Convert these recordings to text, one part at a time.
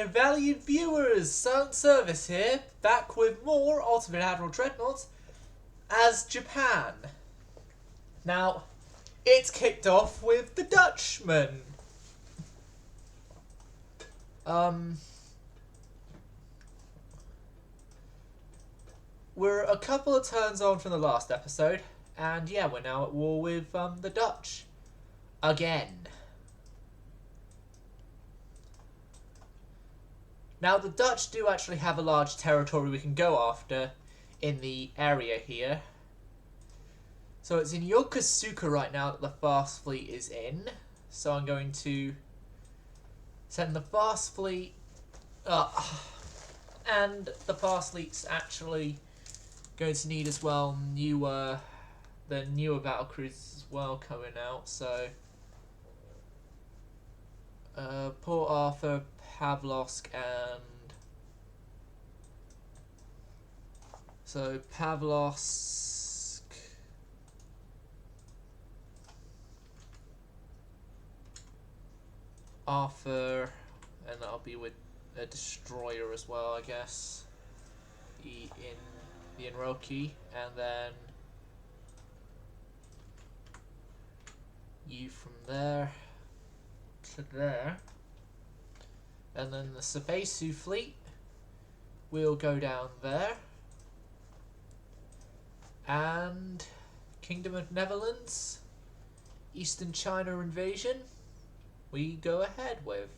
Hello, valued viewers! Silent Service here, back with more Ultimate Admiral Dreadnoughts as Japan. Now, it's kicked off with the Dutchman. We're a couple of turns on from the last episode, and yeah, we're now at war with the Dutch. Again. Now, the Dutch do actually have a large territory we can go after in the area here. So it's in Yokosuka right now that the fast fleet is in. So I'm going to send the fast fleet up. And the fast fleet's actually going to need as well the newer battle cruisers as well coming out. So Port Arthur, Pavlovsk, and so Pavlovsk, Arthur, and that'll be with a destroyer as well, I guess. The Inroki, and then you from there to there. And then the Sebesu fleet will go down there. And Kingdom of Netherlands, Eastern China invasion, we go ahead with.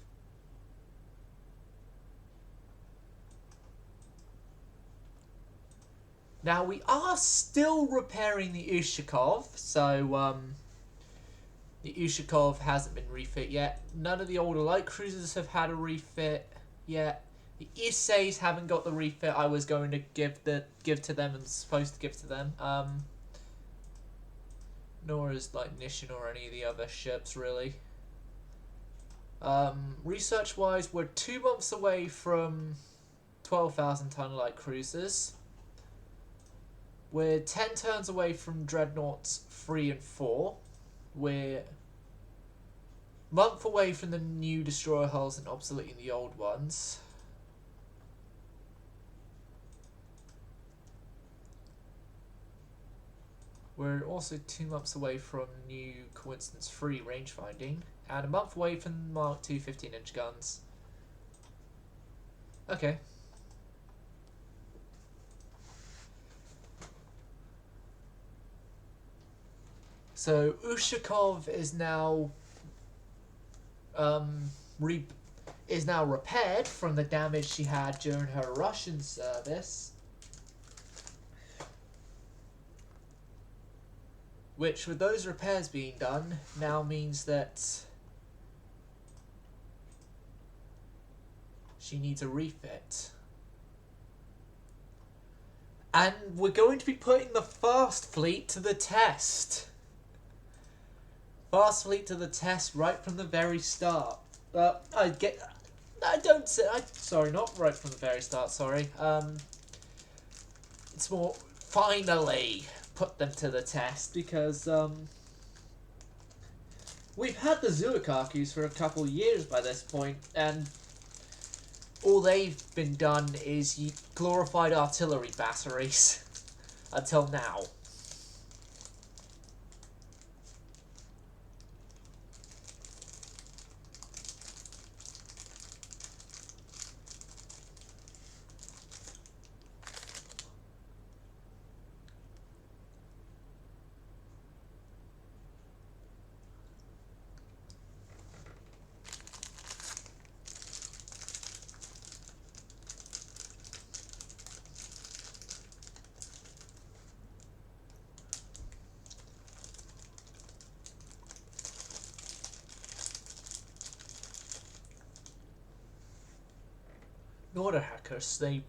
Now we are still repairing the Ushakov, so the Ushakov hasn't been refit yet. None of the older light cruisers have had a refit yet. The Issei's haven't got the refit I was going to give to them and supposed to give to them. Nor is like Nishin or any of the other ships really. Research wise, we're 2 months away from 12,000 ton light cruisers. We're 10 turns away from Dreadnoughts 3 and 4. We're a month away from the new destroyer hulls and obsoleting the old ones. We're also 2 months away from new Coincidence 3 range finding, and a month away from Mark II 15-inch guns. Okay. So Ushakov is now repaired from the damage she had during her Russian service, which, with those repairs being done, now means that she needs a refit. And we're going to be putting the fast fleet to the test. Fast fleet to the test right from the very start. Sorry, not right from the very start, sorry. It's more, finally put them to the test, because, we've had the Zuikakus for a couple of years by this point, and all they've been done is glorified artillery batteries until now. Norderhackers, they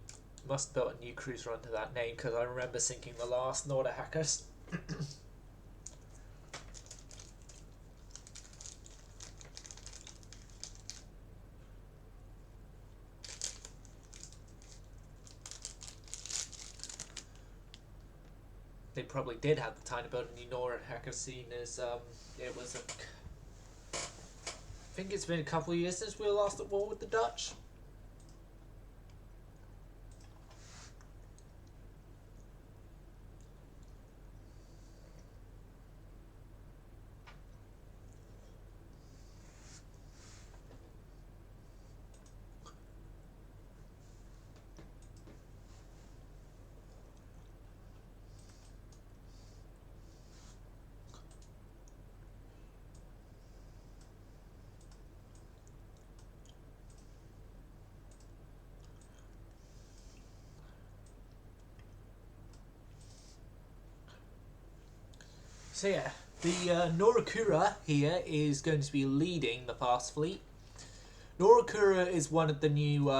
must have built a new cruiser under that name, because I remember sinking the last Norderhackers. They probably did have the time to build a new Norderhacker, scene as it was I think it's been a couple of years since we were last at war with the Dutch. So yeah, the Norakura here is going to be leading the fast fleet. Norakura is one of the new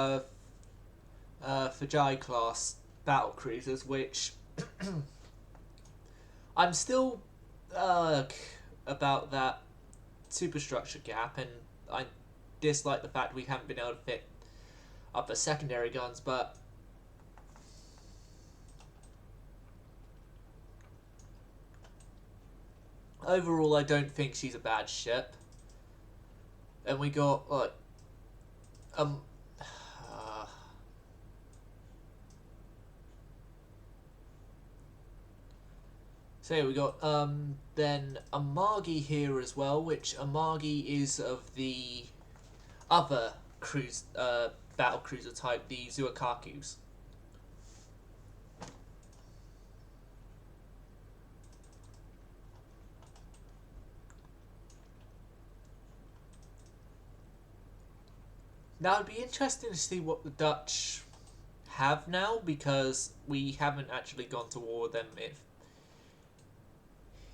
Fujai class battle cruisers, which I'm still about that superstructure gap, and I dislike the fact we haven't been able to fit up the secondary guns, but overall I don't think she's a bad ship. And we got like so yeah, we got then Amagi here as well, which Amagi is of the other battle cruiser type, the Zuakakus. Now it'd be interesting to see what the Dutch have now, because we haven't actually gone to war with them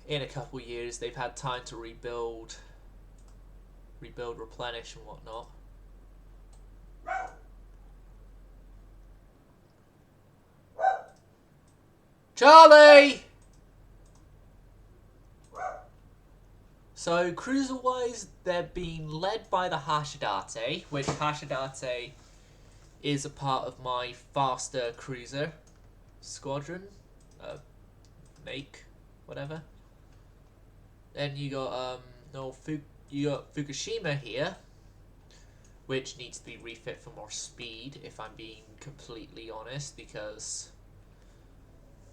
in a couple of years. They've had time to rebuild, replenish and whatnot. Charlie! So, cruiser-wise, they're being led by the Hashidate, which Hashidate is a part of my faster cruiser squadron, make, whatever. Then you got you got Fukushima here, which needs to be refit for more speed, if I'm being completely honest, because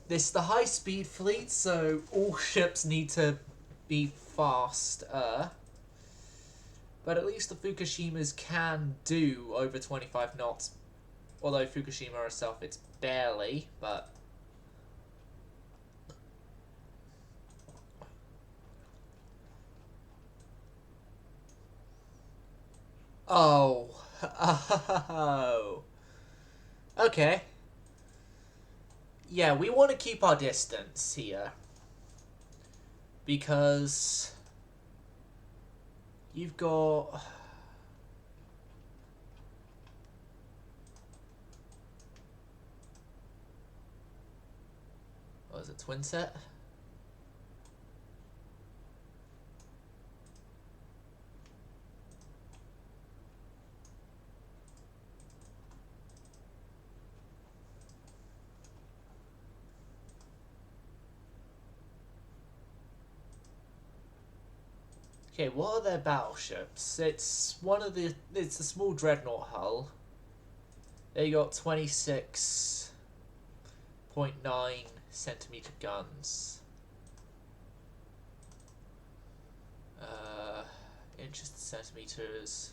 this is the high-speed fleet, so all ships need to be faster. But at least the Fukushimas can do over 25 knots. Although Fukushima herself, it's barely, but... Oh. Oh. Okay. Yeah, we want to keep our distance here. Because you've got... What is it, twin set? Okay, what are their battleships? It's a small Dreadnought hull. They got 26.9 centimeter guns. Inches to centimeters.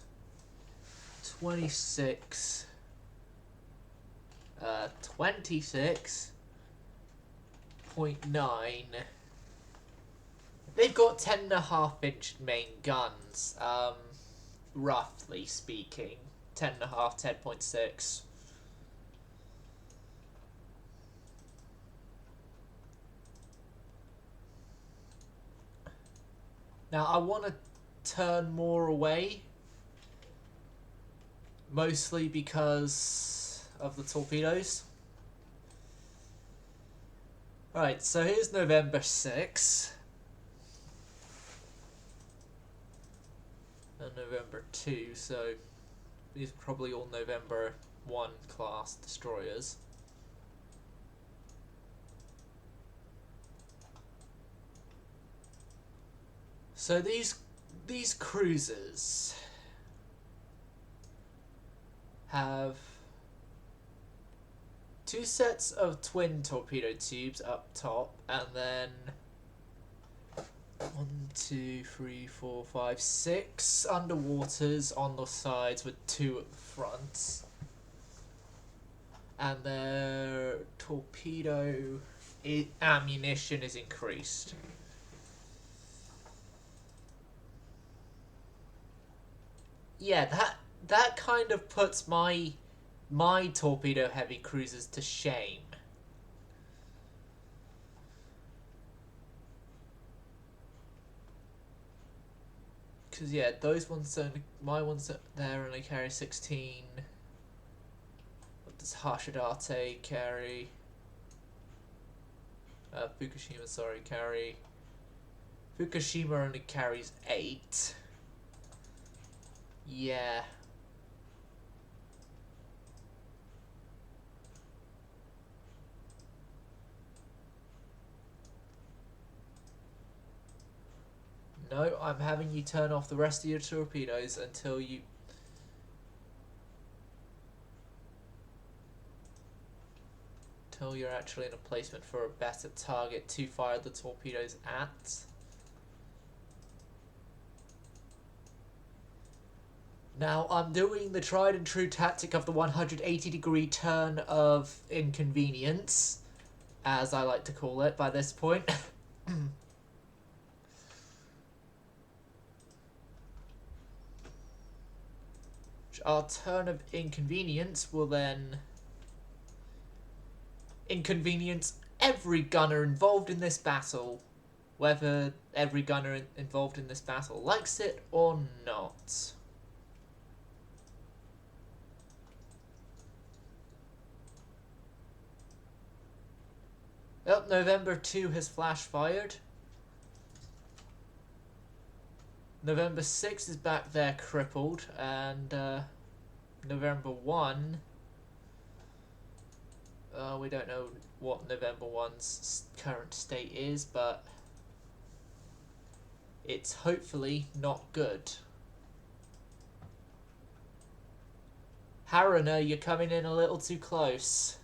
26.9. They've got 10.5-inch main guns, roughly speaking. 10.5, 10.6. Now, I want to turn more away, mostly because of the torpedoes. Right, so here's November 6. And November 2, so these are probably all November 1 class destroyers. So these cruisers have 2 sets of twin torpedo tubes up top, and then 1, 2, 3, 4, 5, 6 underwaters on the sides with 2 at the front. And their torpedo ammunition is increased. Yeah, that kind of puts my torpedo heavy cruisers to shame. Because, yeah, those ones only, my ones there only carry 16. What does Hashidate carry? Fukushima, sorry, carry. Fukushima only carries 8. Yeah. No, I'm having you turn off the rest of your torpedoes until you... until you're actually in a placement for a better target to fire the torpedoes at. Now, I'm doing the tried and true tactic of the 180-degree turn of inconvenience, as I like to call it by this point. Our turn of inconvenience will then inconvenience every gunner involved in this battle, whether every gunner involved in this battle likes it or not. Well, November 2 has flash fired. November 6 is back there crippled, and November 1, we don't know what November 1's current state is, but it's hopefully not good. Haruna, you're coming in a little too close.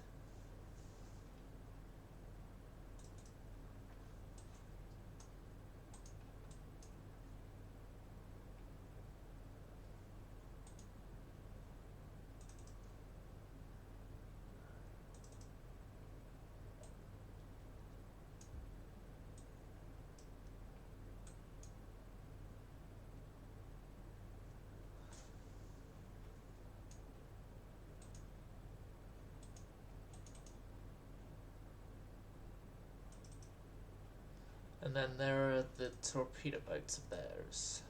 And then there are the torpedo boats of theirs.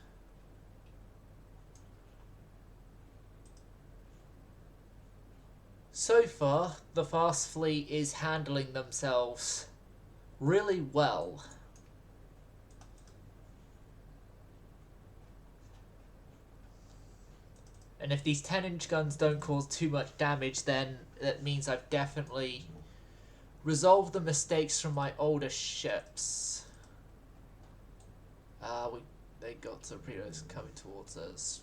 So far, the fast fleet is handling themselves really well. And if these 10-inch guns don't cause too much damage, then that means I've definitely resolved the mistakes from my older ships. They got torpedoes coming towards us.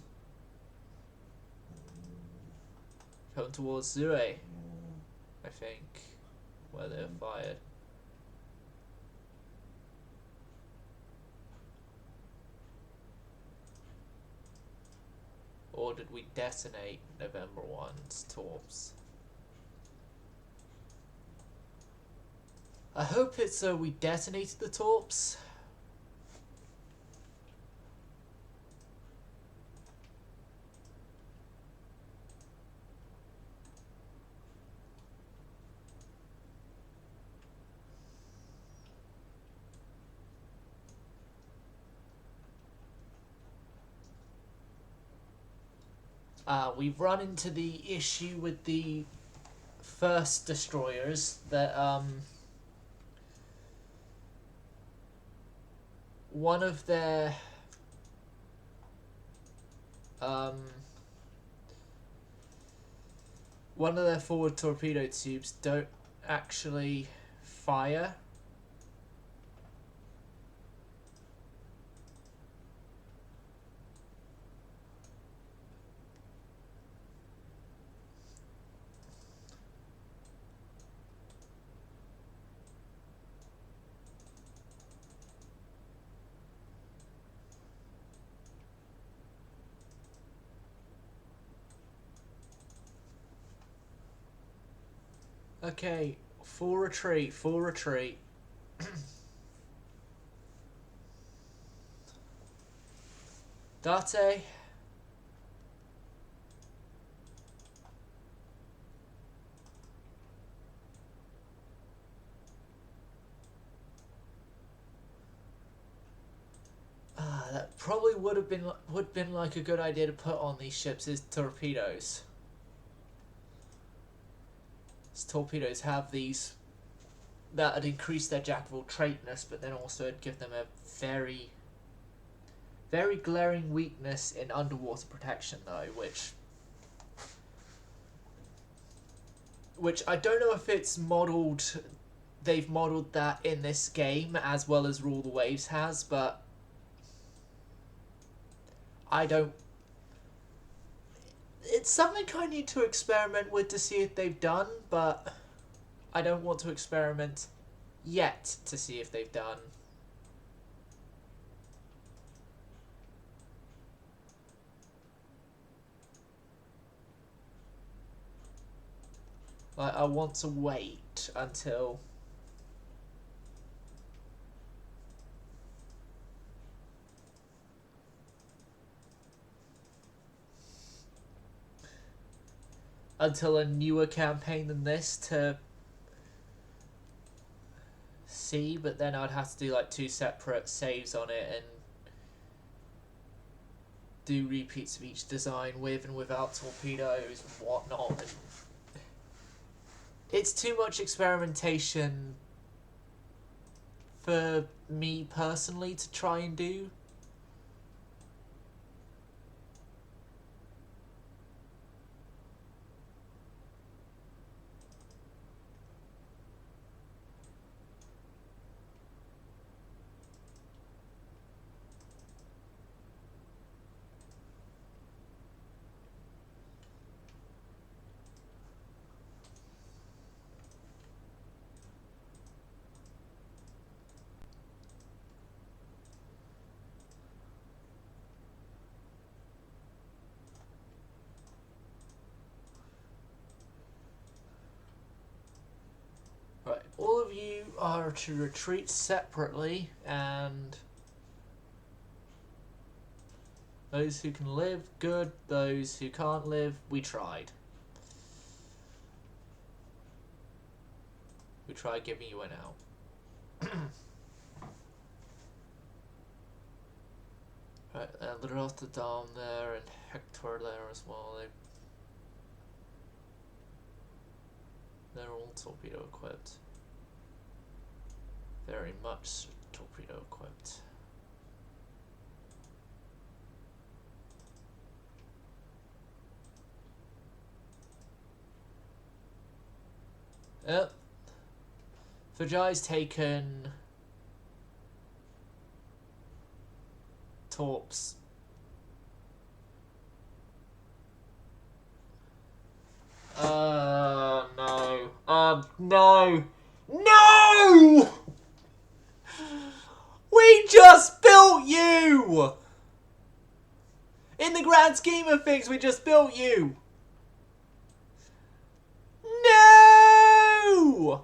Coming towards Zue, I think, where they're fired. Or did we detonate November 1's torps? I hope it's we detonated the torps. We've run into the issue with the first destroyers that one of their forward torpedo tubes don't actually fire. Okay, full retreat, full retreat. Date. probably would have been like a good idea to put on these ships is torpedoes. These torpedoes have these that would increase their jack of all traitness, but then also it'd give them a very, very glaring weakness in underwater protection, though, which I don't know if it's modelled. They've modelled that in this game as well as Rule the Waves has, but I don't. It's something I need to experiment with to see if they've done, but I don't want to experiment yet to see if they've done. Like, I want to wait until a newer campaign than this to see, but then I'd have to do like 2 separate saves on it and do repeats of each design with and without torpedoes and whatnot. And it's too much experimentation for me personally to try and do. Right, all of you are to retreat separately, and those who can live, good. Those who can't live, we tried. We tried giving you an out. Right, and the Rotterdam there and Hector there as well. They're all torpedo equipped. Very much torpedo equipped. Yep. Vajay's taken torps. No. No! No! We just built you! In the grand scheme of things, we just built you! No!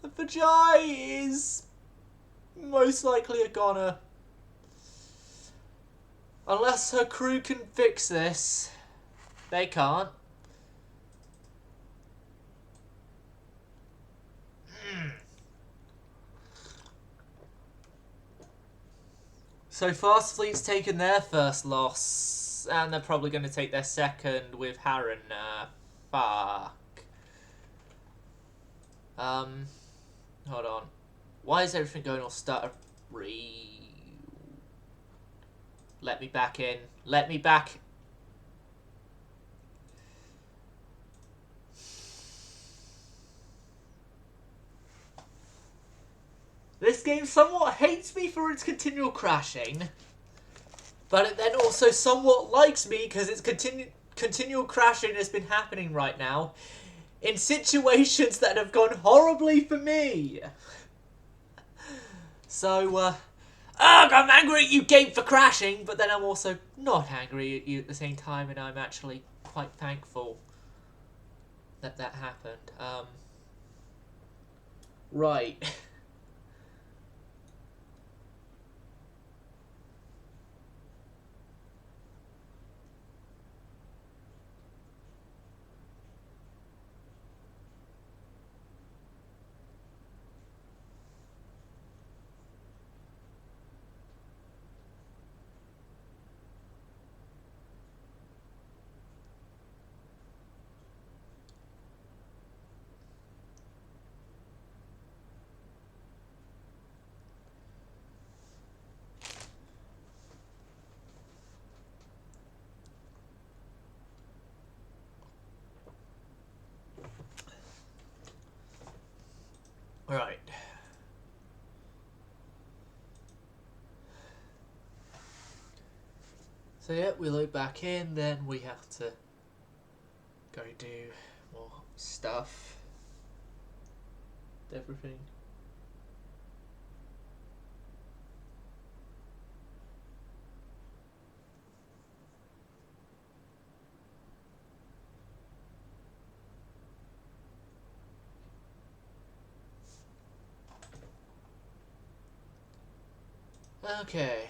The Vajay is most likely a goner. Unless her crew can fix this. They can't. So Fast Fleet's taken their first loss, and they're probably going to take their second with Harren. Fuck. Hold on. Why is everything going all stuttery? Let me back in. Let me back. This game somewhat hates me for its continual crashing, but it then also somewhat likes me because its continual crashing has been happening right now in situations that have gone horribly for me. So, I'm angry at you, game, for crashing, but then I'm also not angry at you at the same time, and I'm actually quite thankful that that happened. Right. So yeah, we load back in, then we have to go do more stuff. Everything. Okay.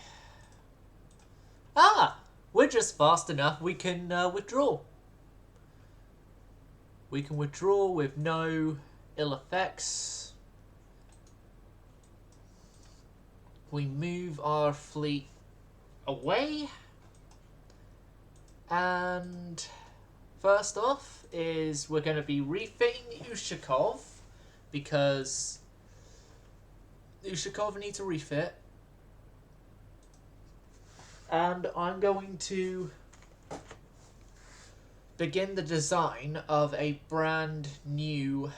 Ah! We're just fast enough, we can withdraw. We can withdraw with no ill effects. We move our fleet away. And first off is we're going to be refitting Ushakov because Ushakov needs a refit. And I'm going to begin the design of a brand new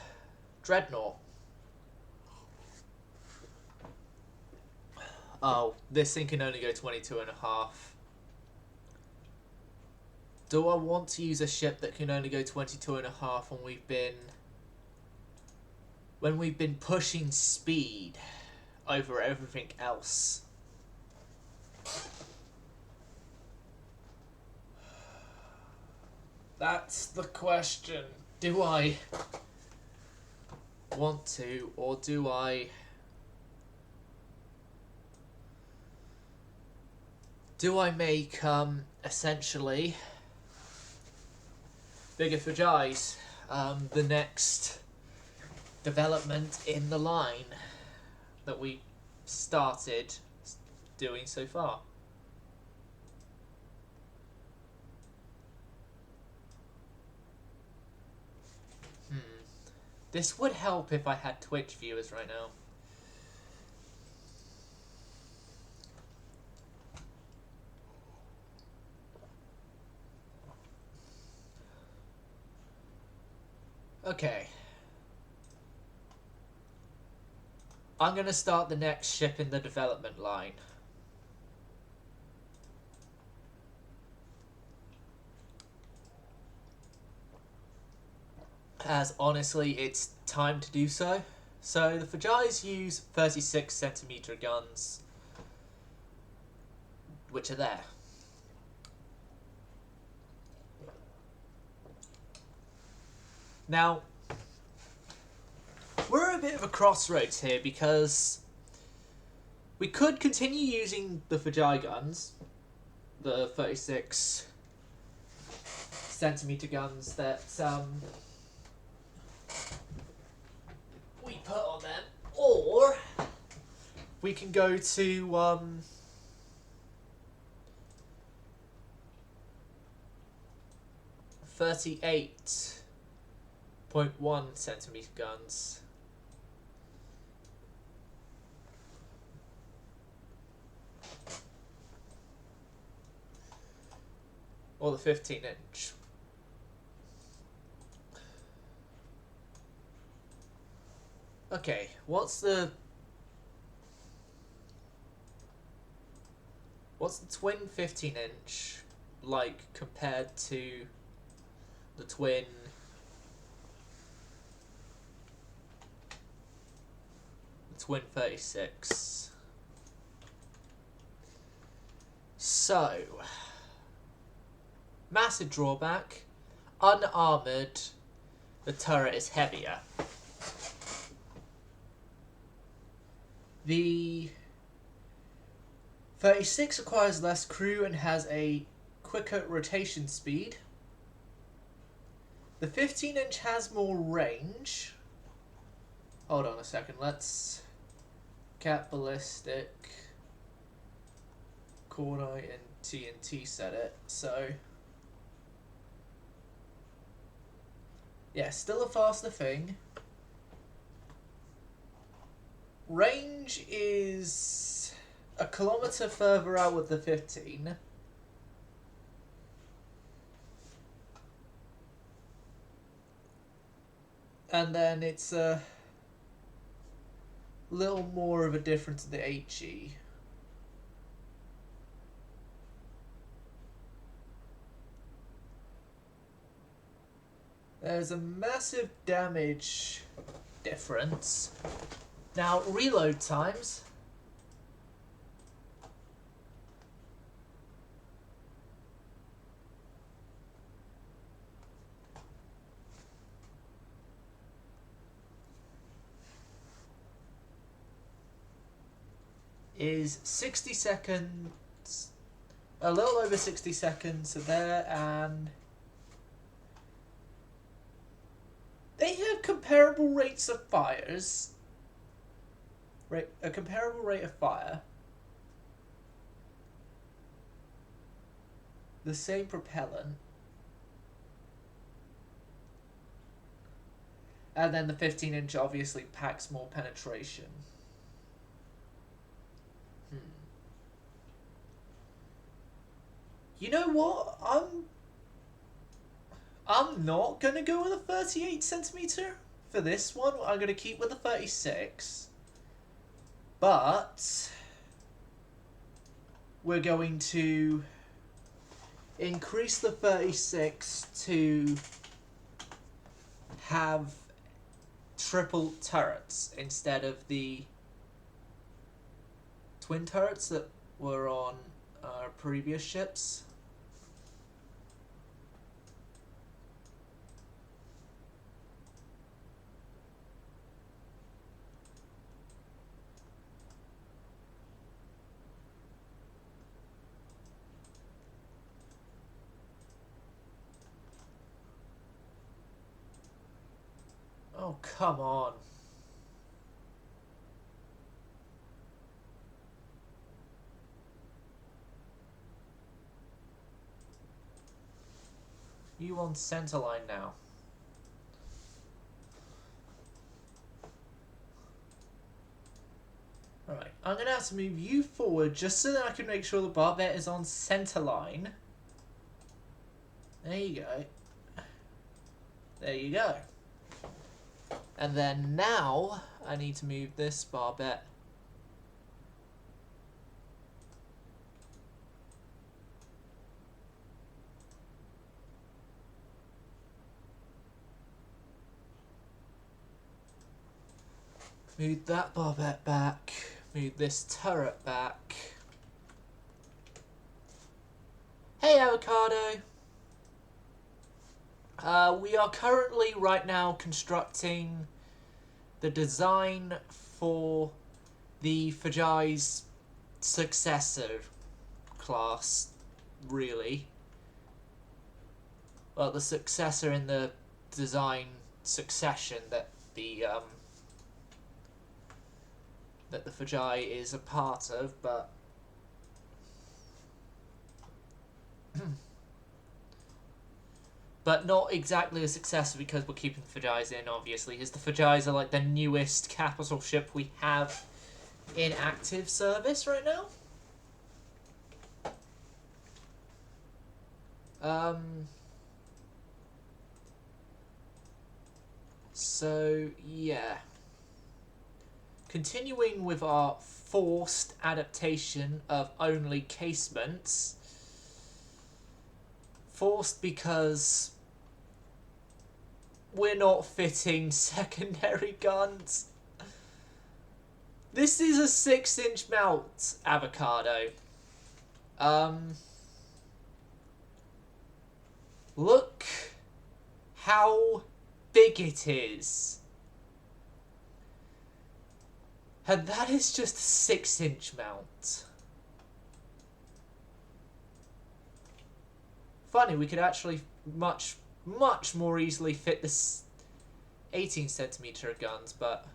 Dreadnought. Oh, this thing can only go 22.5. Do I want to use a ship that can only go 22.5 when we've been pushing speed over everything else? That's the question. Do I want to, or do I make essentially bigger for Jais the next development in the line that we started doing so far? This would help if I had Twitch viewers right now. Okay. I'm going to start the next ship in the development line. As honestly, it's time to do so. So the Fajais use 36cm guns, which are there. Now, we're at a bit of a crossroads here because we could continue using the Fajai guns, the 36cm guns that we put on them, or we can go to 38.1cm guns. Or the 15-inch. Okay, what's the twin 15-inch like compared to the twin 36? So, massive drawback, unarmoured, the turret is heavier. The 36 requires less crew and has a quicker rotation speed. The 15-inch has more range. Hold on a second, let's cap ballistic, cordite and TNT set it. So yeah, still a faster thing. Range is a kilometer further out with the 15. And then it's a little more of a difference in the HE. There's a massive damage difference. Now, reload times. Is 60 seconds, a little over 60 seconds there, and they have comparable rates of fires. A comparable rate of fire. The same propellant. And then the 15-inch obviously packs more penetration. You know what? I'm not gonna go with a 38 centimeter for this one. I'm gonna keep with a 36. But we're going to increase the 36 to have triple turrets instead of the twin turrets that were on our previous ships. Oh, come on. You on centerline now. Alright, I'm going to have to move you forward just so that I can make sure the barbette is on centerline. There you go. There you go. And then now, I need to move this barbette. Move that barbette back. Move this turret back. Hey, Avocado! We are currently right now constructing the design for the Fajai's successor class, really. Well, the successor in the design succession that the Fajai is a part of, but but not exactly a successor because we're keeping the Fajais in, obviously, because the Fajais are like the newest capital ship we have in active service right now. So, yeah. Continuing with our forced adaptation of only casements. Forced because we're not fitting secondary guns. This is a 6-inch mount, Avocado. Look how big it is. And that is just a 6-inch mount. Funny, we could actually much more easily fit this 18 centimeter guns, but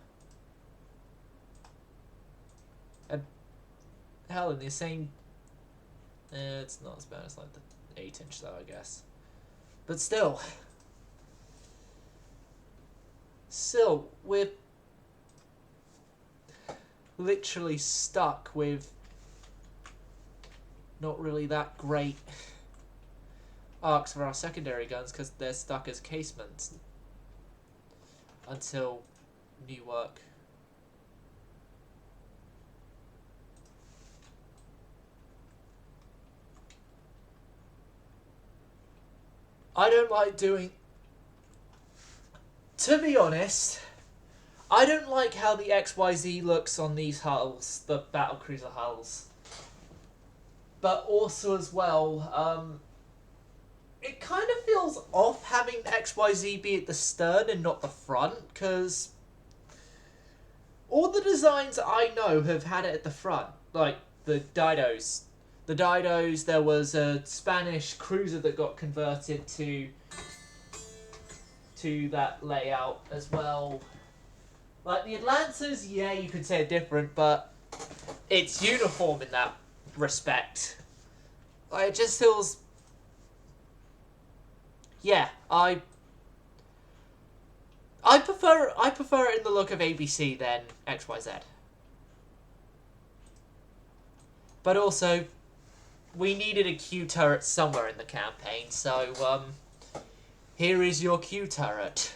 hell, in the same, it's not as bad as like the 8-inch though, I guess. But still, we're literally stuck with not really that great arcs for our secondary guns because they're stuck as casements until new work. I don't like doing To be honest, I don't like how the XYZ looks on these hulls, the battlecruiser hulls. But also as well, it kind of feels off having XYZ be at the stern and not the front, because all the designs I know have had it at the front, like the Didos. The Didos, there was a Spanish cruiser that got converted to that layout as well. Like the Atlantas, yeah, you could say are different, but it's uniform in that respect. Like, it just feels... Yeah, I prefer it in the look of ABC than XYZ. But also, we needed a Q turret somewhere in the campaign, so here is your Q turret.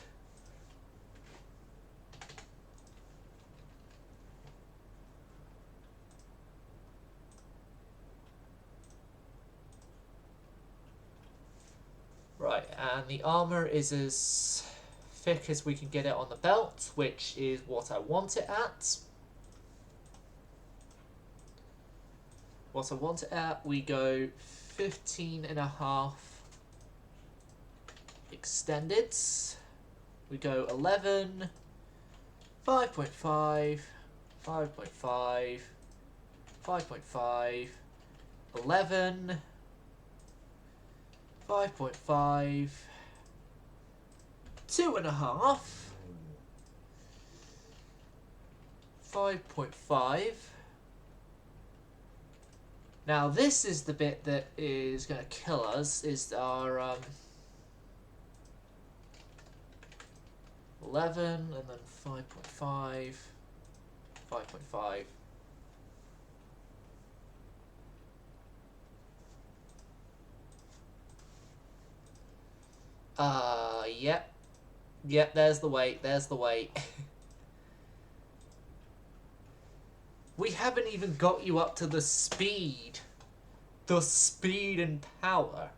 Right, and the armor is as thick as we can get it on the belt, which is what I want it at. What I want it at, we go 15.5 extended. We go 11, 5.5, 5.5, 5.5, 11, 5.5, 2.5, 5.5. Now this is the bit that is going to kill us, is our 11 and then 5.5, 5.5. Yep. Yep, there's the weight, there's the weight. We haven't even got you up to the speed. The speed and power.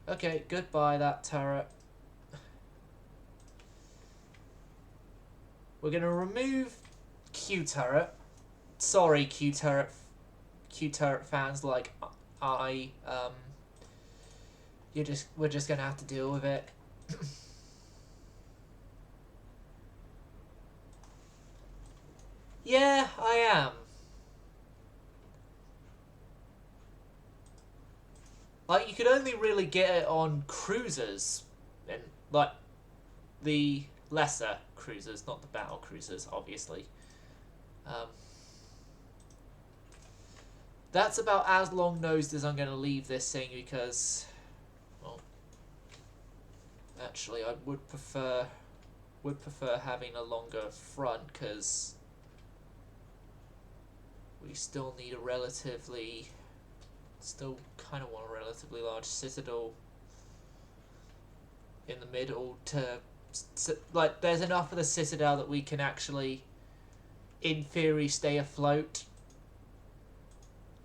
Okay, goodbye that turret. We're gonna remove Q turret. Sorry, Q turret fans like I. We're just gonna have to deal with it. Yeah, I am. Like, you could only really get it on cruisers, and like the lesser cruisers, not the battle cruisers, obviously. That's about as long-nosed as I'm going to leave this thing because, well, actually I would prefer having a longer front because we still need a relatively, still kind of want a relatively large citadel in the middle to, like, there's enough of the citadel that we can actually, in theory, stay afloat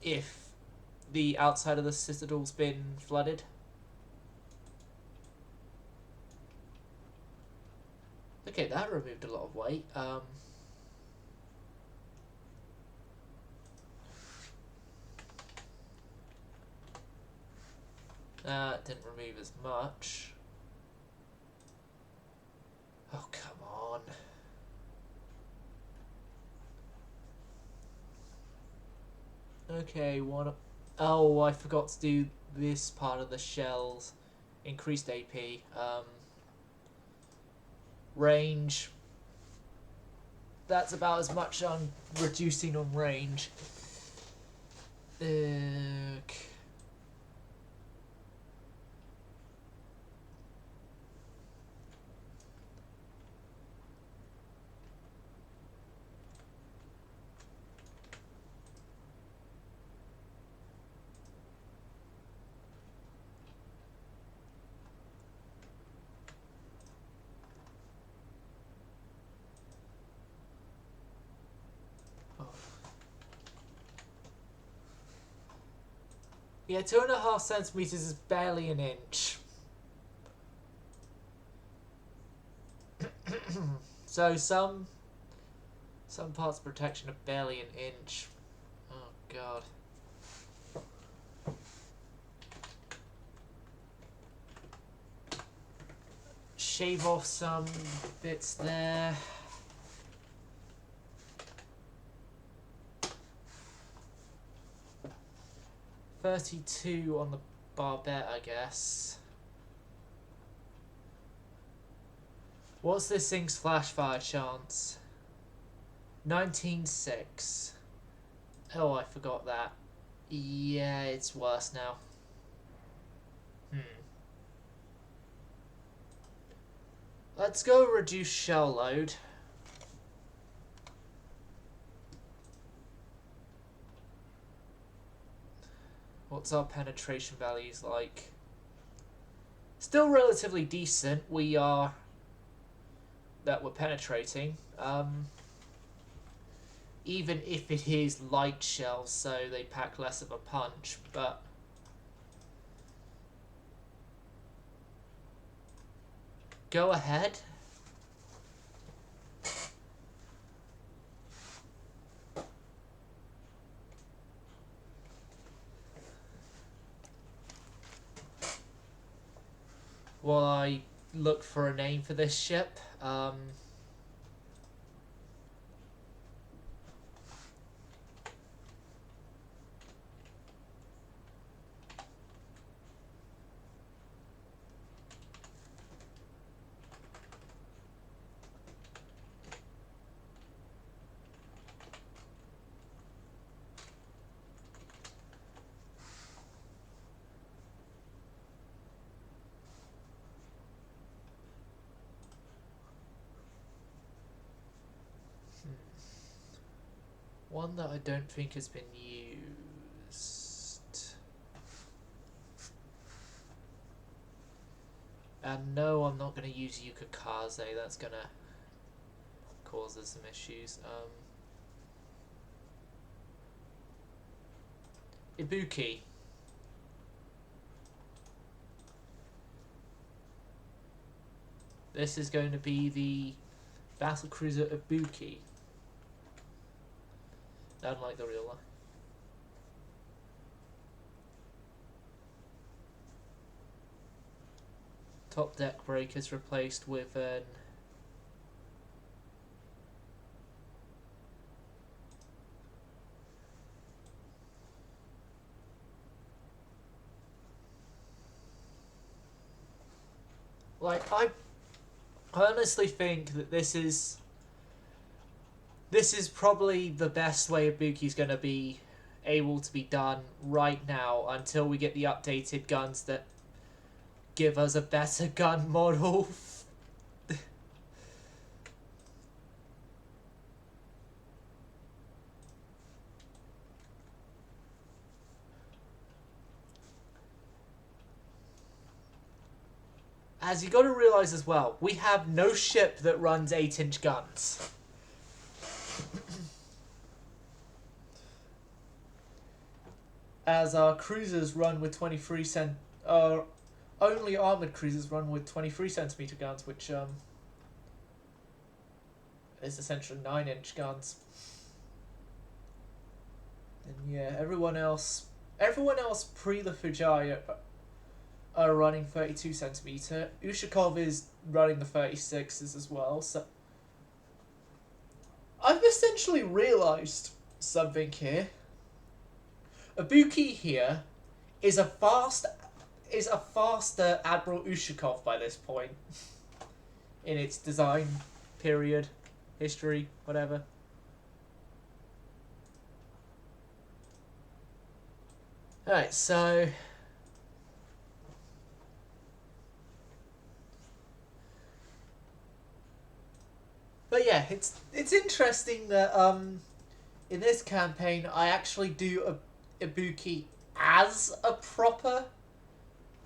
if the outside of the citadel's been flooded. Okay, that removed a lot of weight. It didn't remove as much. Oh, come on. Okay, one. Oh, I forgot to do this part of the shells. Increased AP. Range. That's about as much I'm reducing on range. Okay. Yeah, 2.5 centimeters is barely an inch. So some parts of protection are barely an inch. Oh god. Shave off some bits there. $32 on the barbette, I guess. What's this thing's flash fire chance? 19.6. Oh, I forgot that. Yeah, it's worse now. Let's go reduce shell load. What's our penetration values like? Still relatively decent. We're penetrating. Even if it is light shells, so they pack less of a punch, but go ahead. While I look for a name for this ship, one that I don't think has been used. And no, I'm not going to use Yukikaze. That's going to cause us some issues. Ibuki. This is going to be the battlecruiser Ibuki. Unlike the real one. Top deck breakers replaced with an I honestly think that this is probably the best way Ibuki's going to be able to be done right now until we get the updated guns that give us a better gun model. As you got to realize as well, we have no ship that runs 8-inch guns. As our cruisers run with 23 cent, only armored cruisers run with 23 centimeter guns, which is essentially 9-inch guns. And yeah, everyone else pre the Fuji are running 32 centimeter. Ushakov is running the 36s as well. So I've essentially realized something here. Ibuki here is a faster Admiral Ushakov by this point in its design period, history, whatever. Alright, so but yeah, it's interesting that in this campaign I actually do Ibuki as a proper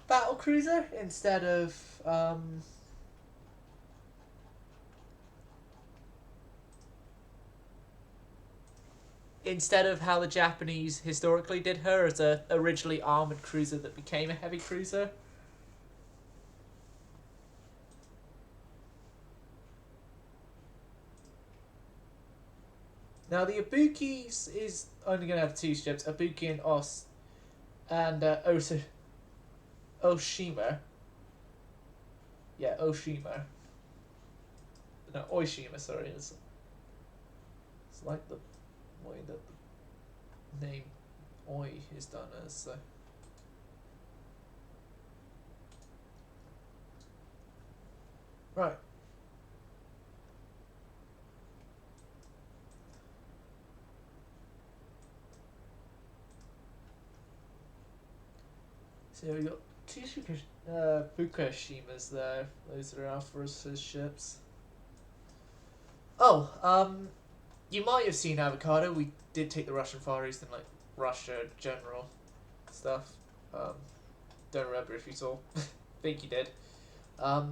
battlecruiser instead of instead of how the Japanese historically did her as a originally armoured cruiser that became a heavy cruiser. Now the Ibuki's is only going to have 2 ships, Ibuki and Oshima. Yeah, Oshima. No, Oishima, sorry. It's like the way that the name Oi is done as. So. Right. So we got 2 Fukushimas there. Those are our first ships. Oh, you might have seen Avocado. We did take the Russian Far East and like Russia general stuff. Don't remember if you saw. Think you did. Yeah,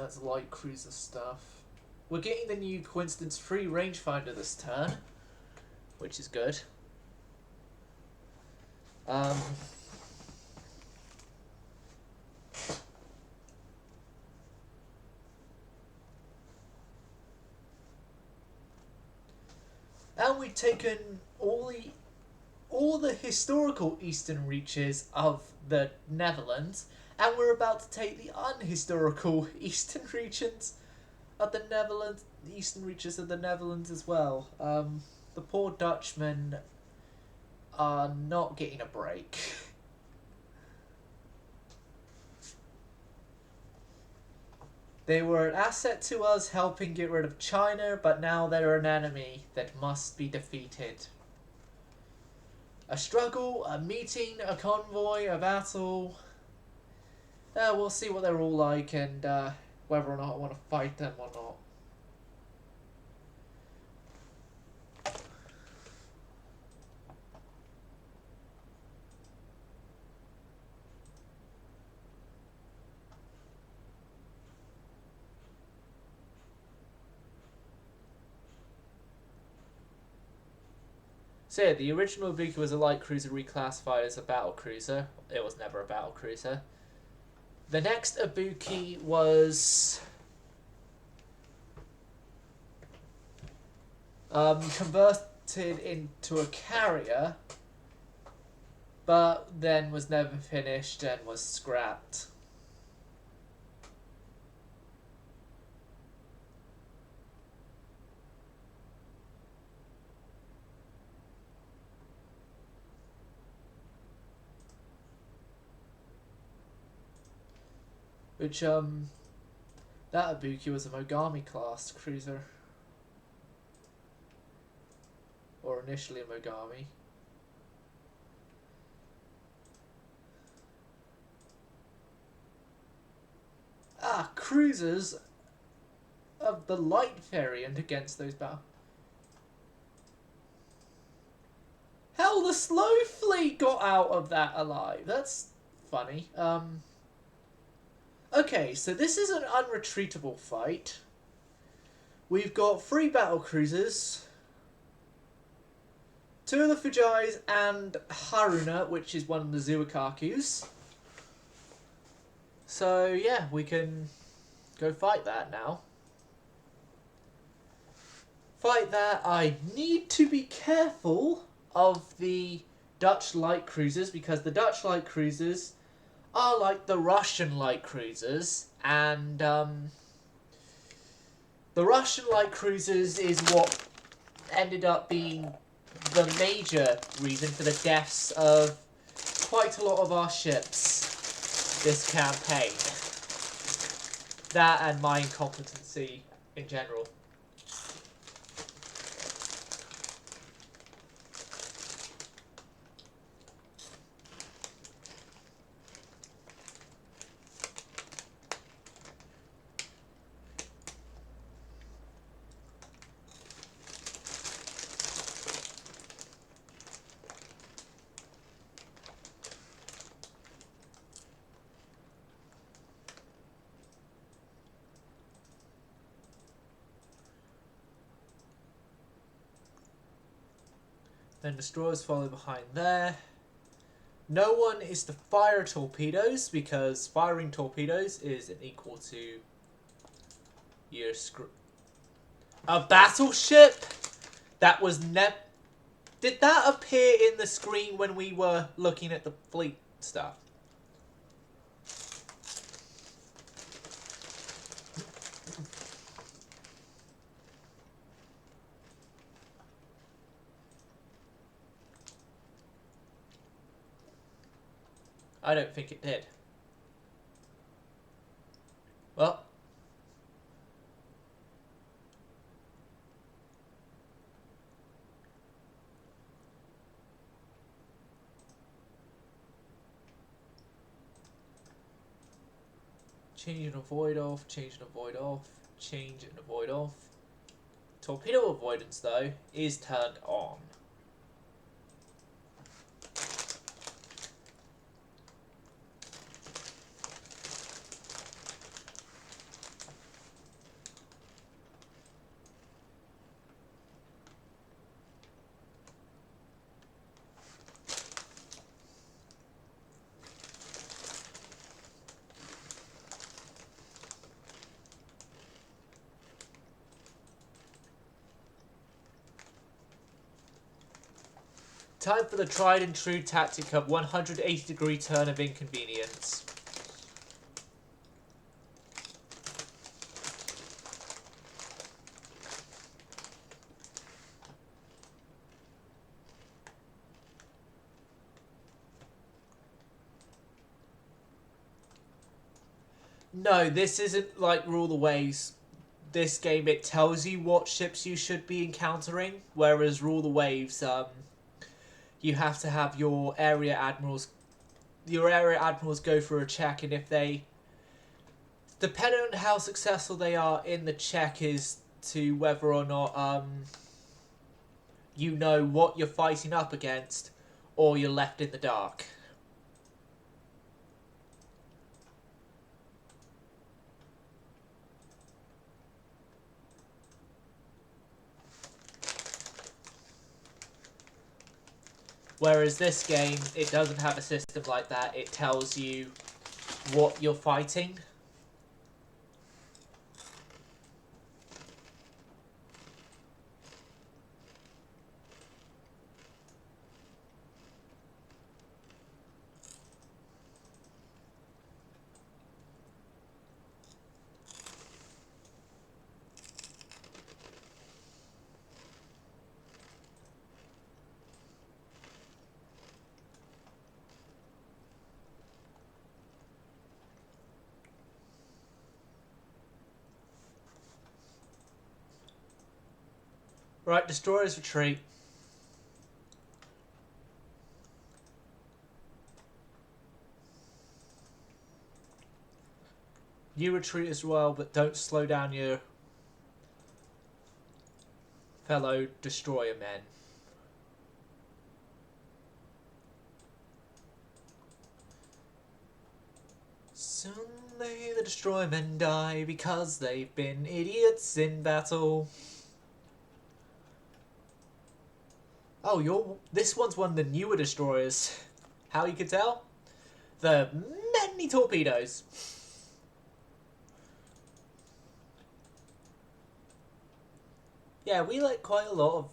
that's light cruiser stuff. We're getting the new Coincidence Free rangefinder this turn, which is good. And we've taken all the historical eastern reaches of the Netherlands, and we're about to take the unhistorical eastern regions of the Netherlands, the eastern reaches of the Netherlands as well. The poor Dutchmen are not getting a break. They were an asset to us, helping get rid of China, but now they're an enemy that must be defeated. A struggle, a meeting, a convoy, a battle. We'll see what they're all like and whether or not I want to fight them or not. So yeah, the original Ibuki was a light cruiser reclassified as a battle cruiser. It was never a battle cruiser. The next Ibuki was converted into a carrier, but then was never finished and was scrapped. Which, that Ibuki was a Mogami class cruiser. Or initially a Mogami. Cruisers of the light variant against those battle. Hell, the slow fleet got out of that alive. That's funny. Okay, so this is an unretreatable fight. We've got 3 battle cruisers, 2 of the Fujais and Haruna, which is one of the Zuikakus. So yeah, we can go fight that now. Fight that. I need to be careful of the Dutch light cruisers because the Dutch light cruisers are like the Russian light cruisers, and the Russian light cruisers is what ended up being the major reason for the deaths of quite a lot of our ships this campaign. That and my incompetency in general. Then destroyers follow behind there. No one is to fire torpedoes because firing torpedoes is equal to your a battleship. That was Did that appear in the screen when we were looking at the fleet stuff? I don't think it did. Well. Change and avoid off, change and avoid off, change and avoid off. Torpedo avoidance, though, is turned on. Time for the tried and true tactic of 180-degree turn of inconvenience. No, this isn't like Rule the Waves. This game, it tells you what ships you should be encountering, whereas Rule the Waves, you have to have your area admirals go for a check, and if they, depending on how successful they are in the check, is to whether or not you know what you're fighting up against, or you're left in the dark. Whereas this game, it doesn't have a system like that. It tells you what you're fighting. Right, destroyers retreat. You retreat as well, but don't slow down your fellow destroyer men. Soon may the destroyer men die because they've been idiots in battle. Oh, this one's one of the newer destroyers. How you can tell? The many torpedoes. Yeah, we like quite a lot of...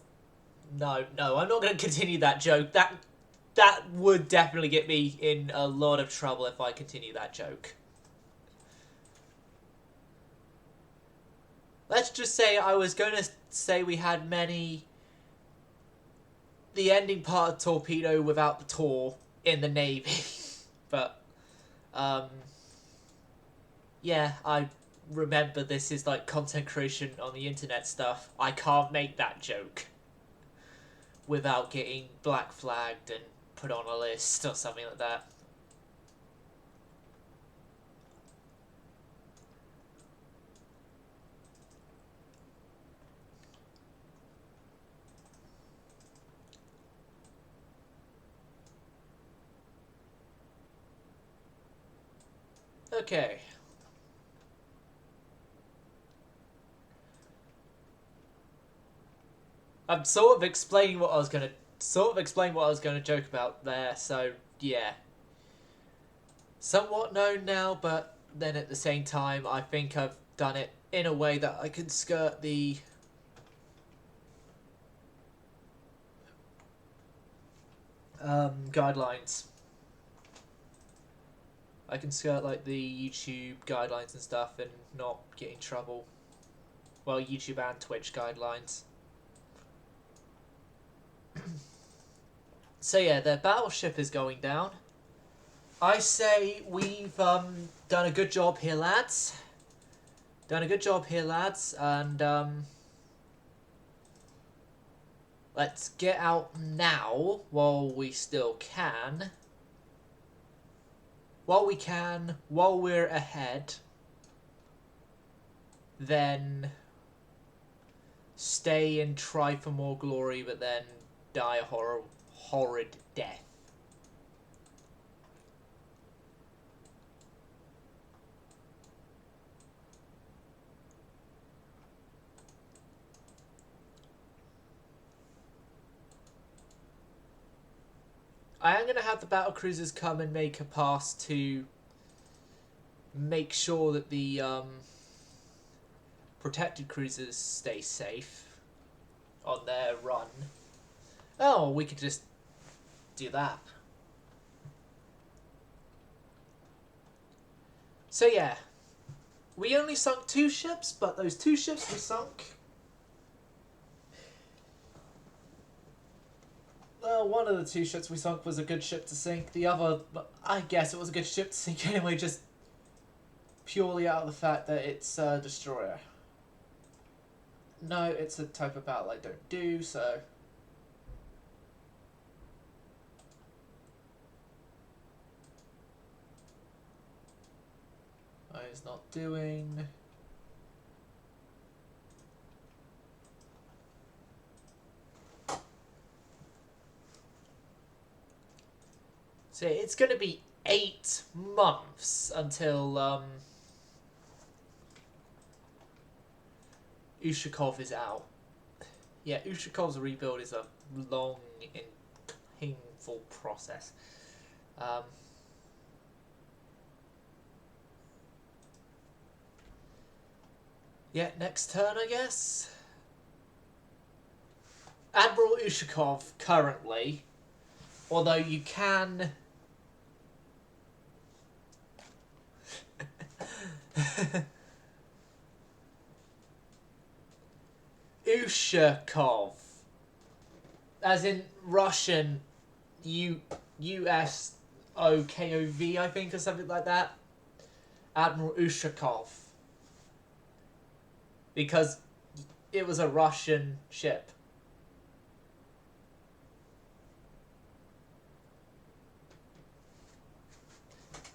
No, I'm not going to continue that joke. That would definitely get me in a lot of trouble if I continue that joke. Let's just say I was going to say we had many... The ending part of Torpedo without the Tor in the Navy. But, yeah, I remember this is like content creation on the internet stuff. I can't make that joke without getting black flagged and put on a list or something like that. Okay. I'm sort of explaining what I was going to sort of explained what I was going to joke about there, so yeah. Somewhat known now, but then at the same time, I think I've done it in a way that I can skirt the guidelines. I can skirt like the YouTube guidelines and stuff and not get in trouble. Well, YouTube and Twitch guidelines. So yeah, their battleship is going down. I say we've done a good job here, lads. And let's get out now while we still can. While we're ahead, then stay and try for more glory, but then die a horrid death. I am going to have the battle cruisers come and make a pass to make sure that the protected cruisers stay safe on their run. Oh, we could just do that. So yeah, we only sunk 2 ships, but those 2 ships we sunk... Well, one of the 2 ships we sunk was a good ship to sink. The other, I guess it was a good ship to sink anyway, just purely out of the fact that it's a destroyer. No, it's a type of battle I don't do, so... It's not doing... So it's going to be 8 months until Ushakov is out. Yeah, Ushakov's rebuild is a long and painful process. Yeah, next turn, I guess. Admiral Ushakov currently, although you can... Ushakov, as in Russian, U-S-O-K-O-V, I think, or something like that. Admiral Ushakov. Because it was a Russian ship.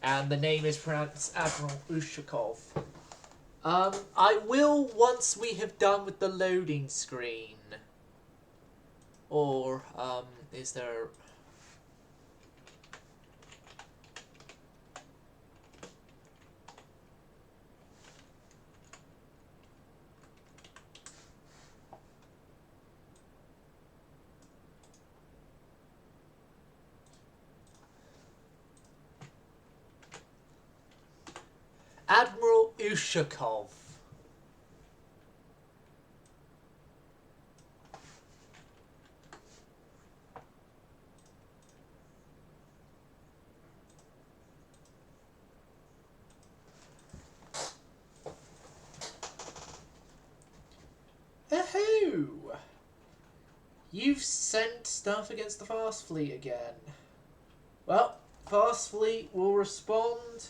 And the name is pronounced Admiral Ushakov. I will once we have done with the loading screen. Or, is there... Admiral Ushakov. Ahoo! You've sent stuff against the Fast Fleet again. Well, Fast Fleet will respond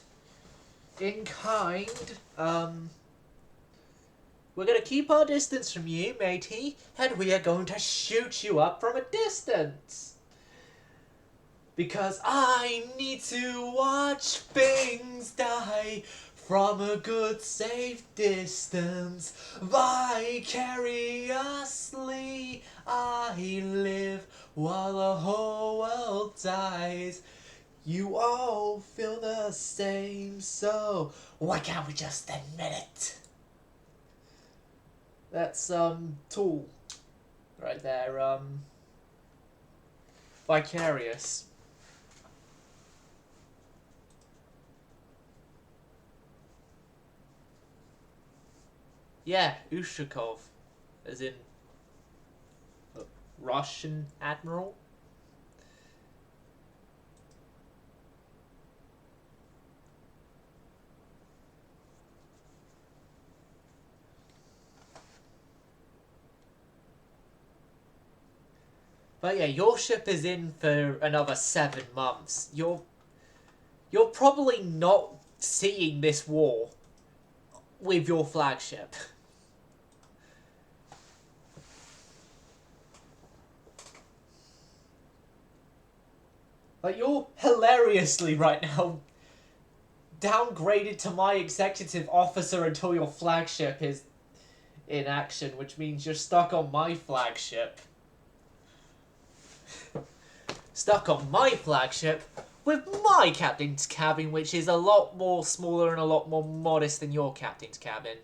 in kind. We're going to keep our distance from you, matey, and we are going to shoot you up from a distance. Because I need to watch things die from a good safe distance. Vicariously I live while the whole world dies. You all feel the same, so why can't we just admit it? That's Tool right there. Vicarious. Yeah, Ushakov, as in Russian Admiral. But yeah, your ship is in for another 7 months. You're probably not seeing this war with your flagship. Like, you're hilariously right now downgraded to my executive officer until your flagship is in action, which means you're stuck on my flagship. Stuck on my flagship with my captain's cabin, which is a lot more smaller and a lot more modest than your captain's cabin.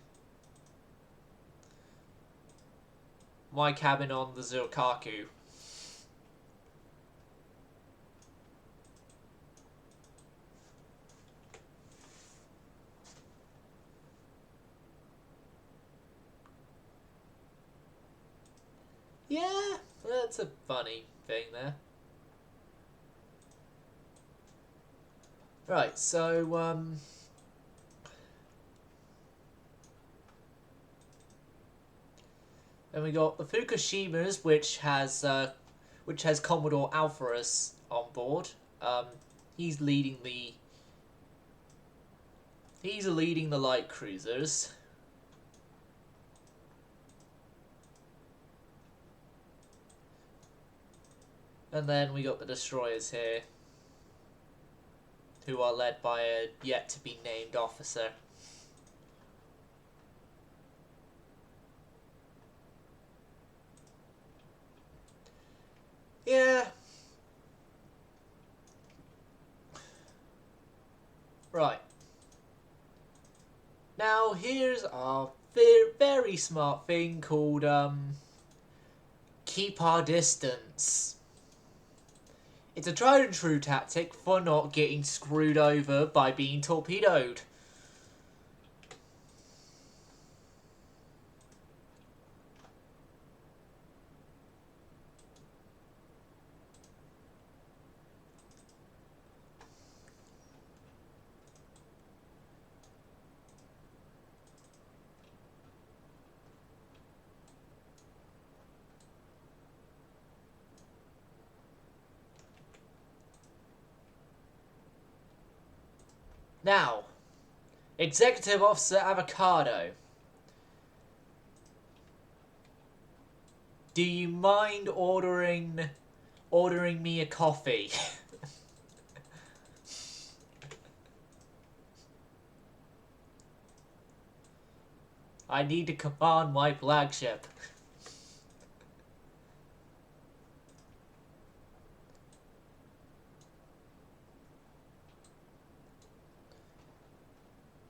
My cabin on the Zurkaku. Yeah, that's a funny thing there. Right, so, then we got the Fukushimas, which has Commodore Alpharus on board. He's leading the light cruisers. And then we got the destroyers here, who are led by a yet-to-be-named officer. Yeah. Right. Now, here's a very smart thing called, keep our distance. It's a tried and true tactic for not getting screwed over by being torpedoed. Now, Executive Officer Avocado, do you mind ordering me a coffee? I need to command my flagship.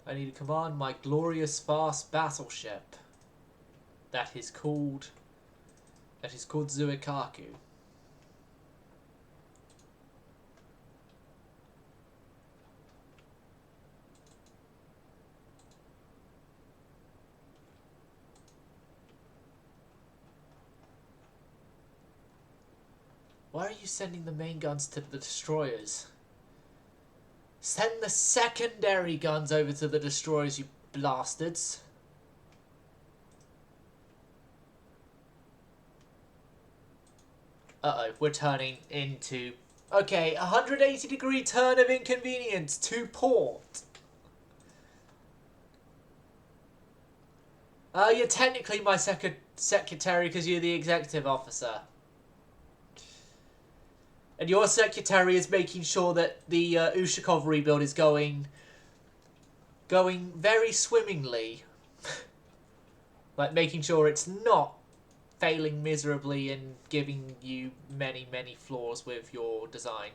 I need to command my glorious fast battleship. That is called Zuikaku. Why are you sending the main guns to the destroyers? Send the secondary guns over to the destroyers, you bastards. Uh-oh, we're turning into... Okay, 180-degree turn of inconvenience to port. You're technically my secretary because you're the executive officer. And your secretary is making sure that the Ushakov rebuild is going very swimmingly. Like, making sure it's not failing miserably and giving you many flaws with your design.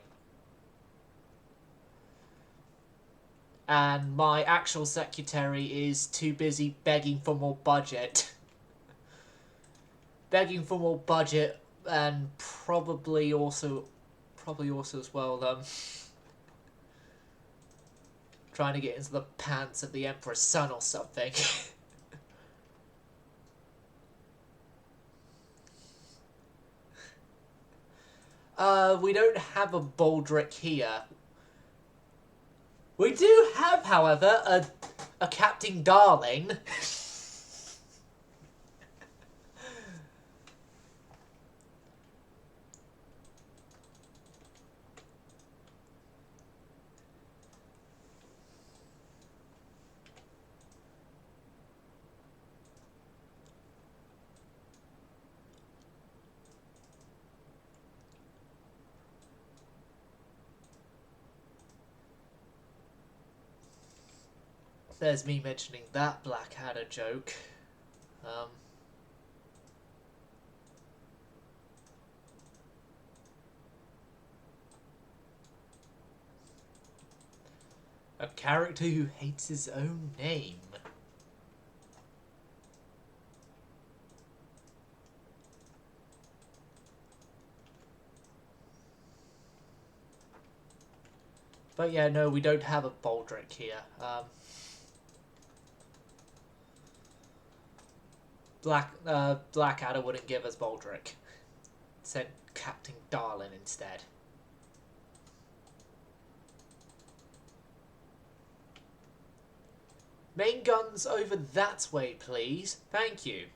And my actual secretary is too busy begging for more budget. Begging for more budget, and probably also probably also as well trying to get into the pants of the Emperor's son or something. We don't have a Baldric here. We do have, however, a Captain Darling. There's me mentioning that Blackadder joke. A character who hates his own name. But yeah, no, we don't have a Baldric here. Blackadder wouldn't give us Baldric. Said Captain Darlin instead. Main guns over that way, please. Thank you.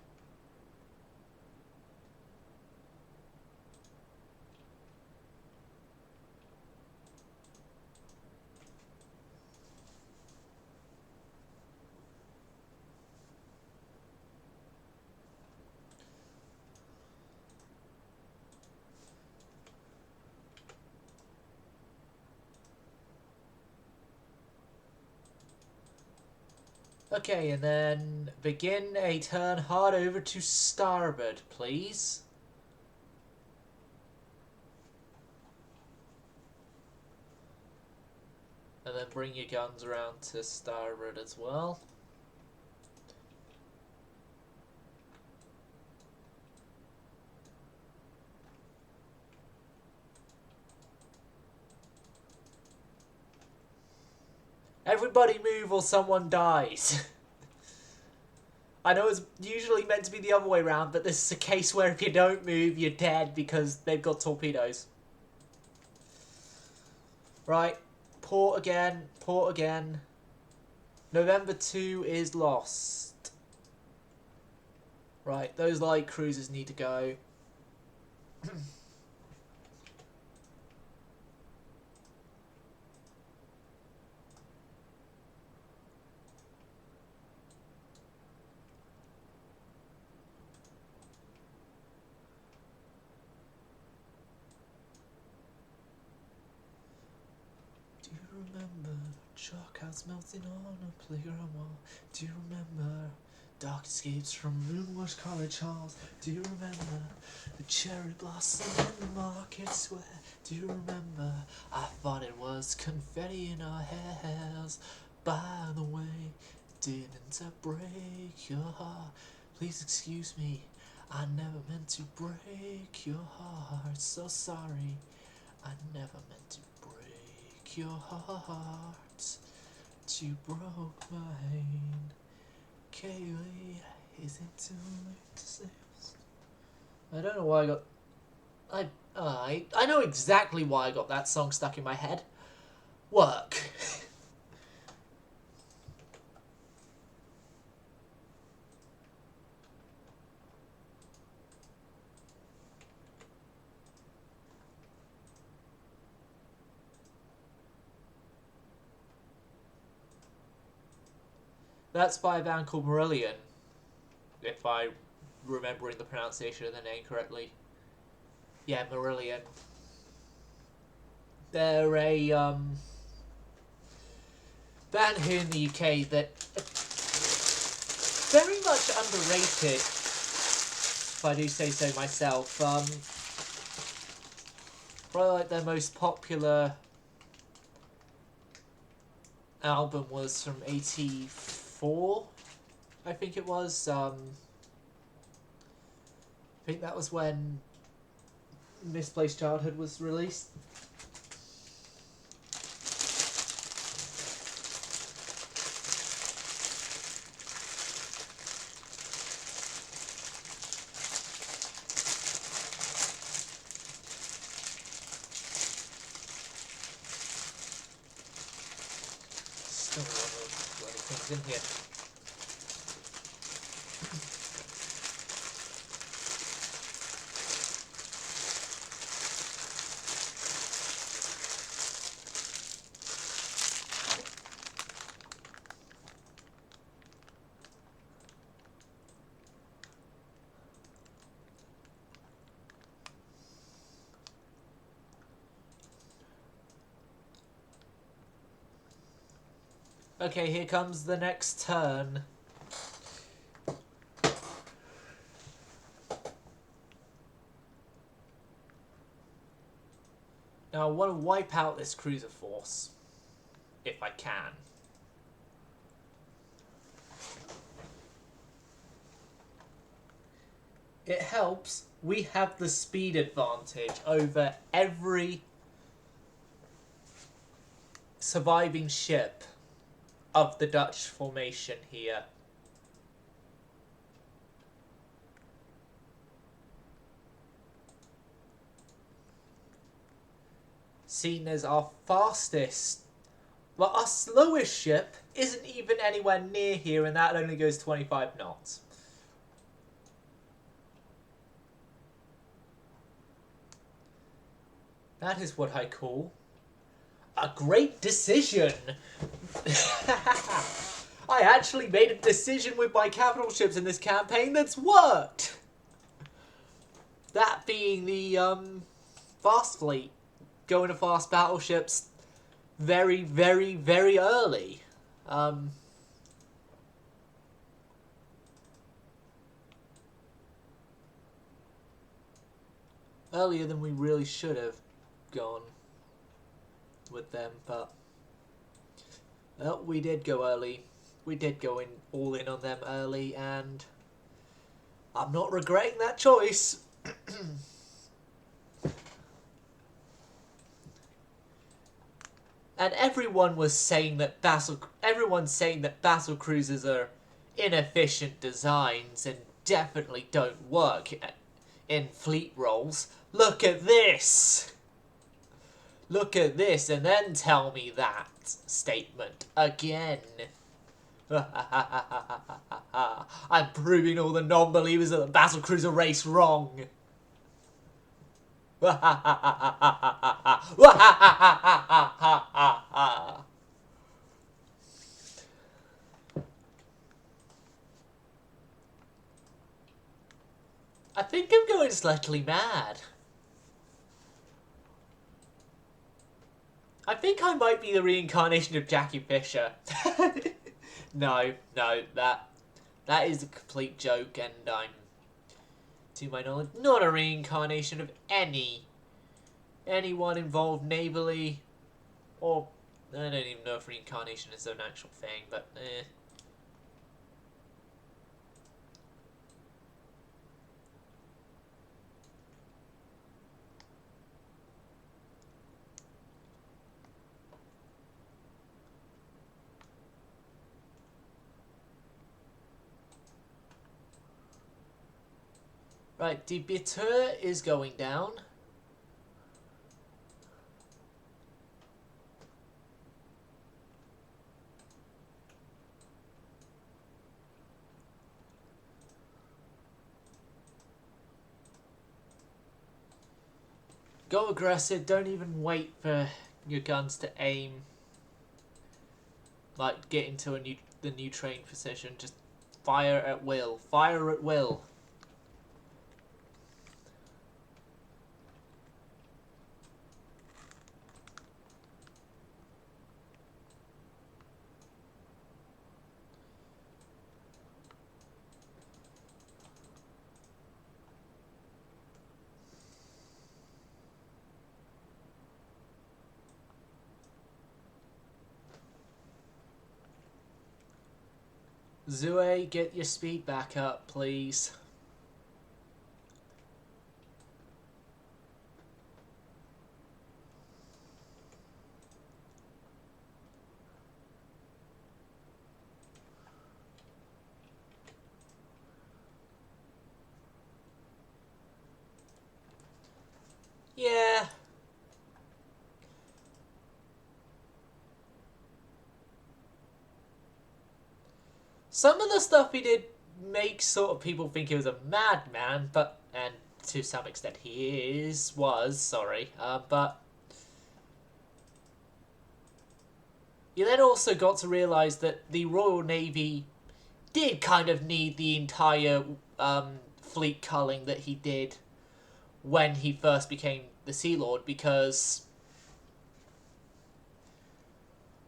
Okay, and then begin a turn hard over to starboard, please. And then bring your guns around to starboard as well. Everybody move or someone dies. I know it's usually meant to be the other way around, but this is a case where if you don't move, you're dead because they've got torpedoes. Right, port again, port again. November 2 is lost. Right, those light cruisers need to go. Remember chalk house melting on a playground wall? Do you remember dark escapes from moonwashed college halls? Do you remember the cherry blossom in the market square? Do you remember I thought it was confetti in our hairs? By the way, didn't I break your heart? Please excuse me, I never meant to break your heart. So sorry, I never meant to break your heart. You broke mine. Kaylee, is it too late to say? I don't know why I got... I know exactly why I got that song stuck in my head. Work. That's by a band called Marillion, if I'm remembering the pronunciation of the name correctly. Yeah, Marillion. They're a band here in the UK that very much underrated, if I do say so myself. Probably like their most popular album was from '84, I think it was. I think that was when Misplaced Childhood was released. else is in here. Okay, here comes the next turn. Now I want to wipe out this cruiser force, if I can. It helps we have the speed advantage over every surviving ship of the Dutch formation here. Seen as our fastest, well, our slowest ship isn't even anywhere near here, and that only goes 25 knots. That is what I call a great decision. I actually made a decision with my capital ships in this campaign that's worked. That being the fast fleet, going to fast battleships very, very, very early. Earlier than we really should have gone with them, but well, we did go early. We did go in all in on them early, and I'm not regretting that choice. And everyone was saying that everyone's saying that battle cruisers are inefficient designs and definitely don't work in fleet roles. Look at this! Look at this, and then tell me that statement again. I'm proving all the non-believers of the battlecruiser race wrong. I think I'm going slightly mad. I think I might be the reincarnation of Jackie Fisher. No, that is a complete joke, and I'm, to my knowledge, not a reincarnation of anyone involved navally, or I don't even know if reincarnation is an actual thing, but Right, the Bitter is going down. Go aggressive, don't even wait for your guns to aim. Like, get into the new train position, just fire at will. Fire at will. Zue, get your speed back up, please. Yeah. Some of the stuff he did makes sort of people think he was a madman, but, and to some extent he but you then also got to realise that the Royal Navy did kind of need the entire fleet culling that he did when he first became the Sea Lord, because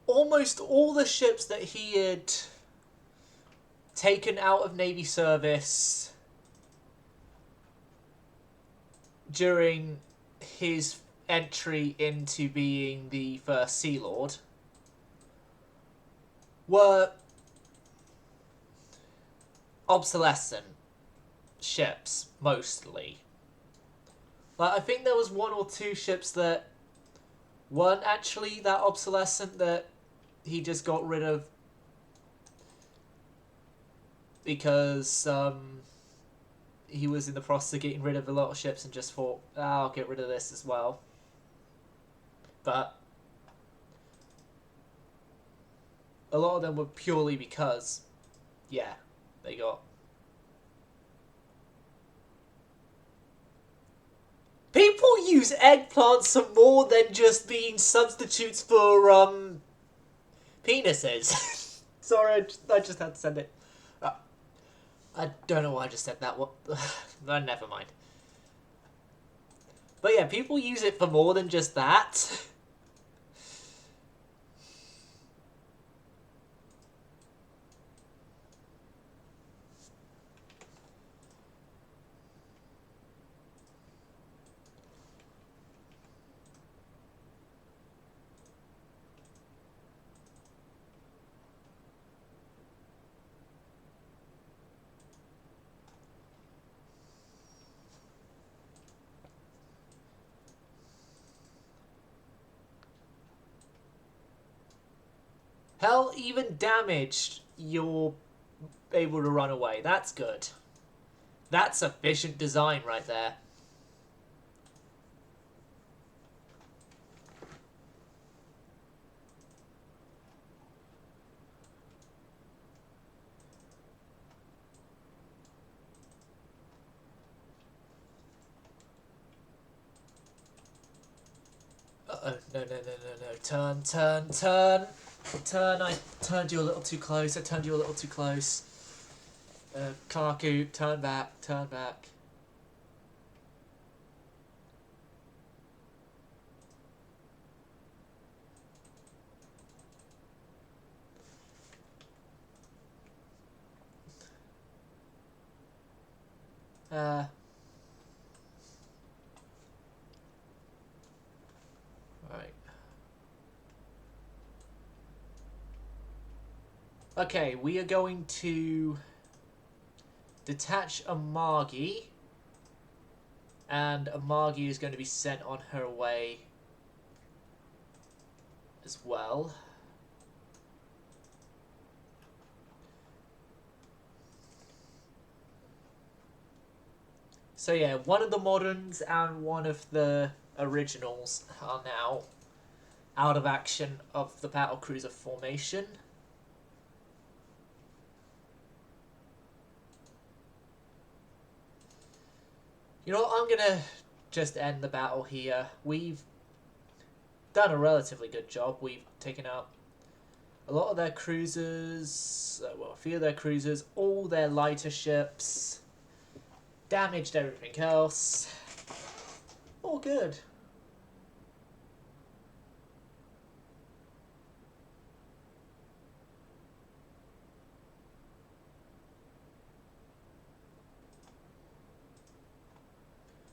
almost all the ships that he had taken out of Navy service during his entry into being the first Sea Lord were obsolescent ships, mostly. Like, I think there was one or two ships that weren't actually that obsolescent that he just got rid of because he was in the process of getting rid of a lot of ships and just thought, I'll get rid of this as well. But a lot of them were purely because, yeah, they got... People use eggplants for more than just being substitutes for, penises. Sorry, I just had to send it. I don't know why I just said that. What? Never mind. But yeah, people use it for more than just that. Hell, even damaged, you're able to run away. That's good. That's efficient design right there. Uh-oh. No. Turn. Turn. I turned you a little too close. Karku, turn back. Right. Okay, we are going to detach Amagi, and Amagi is going to be sent on her way as well. So yeah, one of the moderns and one of the originals are now out of action of the battlecruiser formation. You know what, I'm gonna just end the battle here. We've done a relatively good job. We've taken out a lot of their cruisers, well, a few of their cruisers, all their lighter ships, damaged everything else. All good.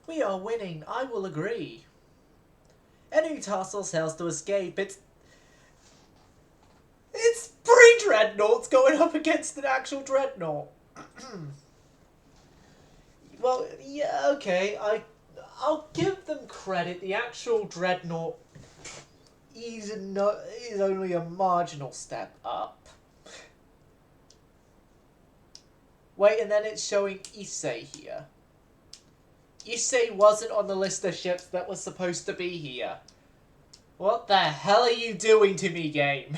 We are winning, I will agree. Enemy tassels fails to escape. It's pre-Dreadnoughts going up against an actual Dreadnought. Well, yeah, okay, I'll give them credit. The actual Dreadnought is only a marginal step up. Wait, and then it's showing Issei here. Issei wasn't on the list of ships that was supposed to be here. What the hell are you doing to me, game?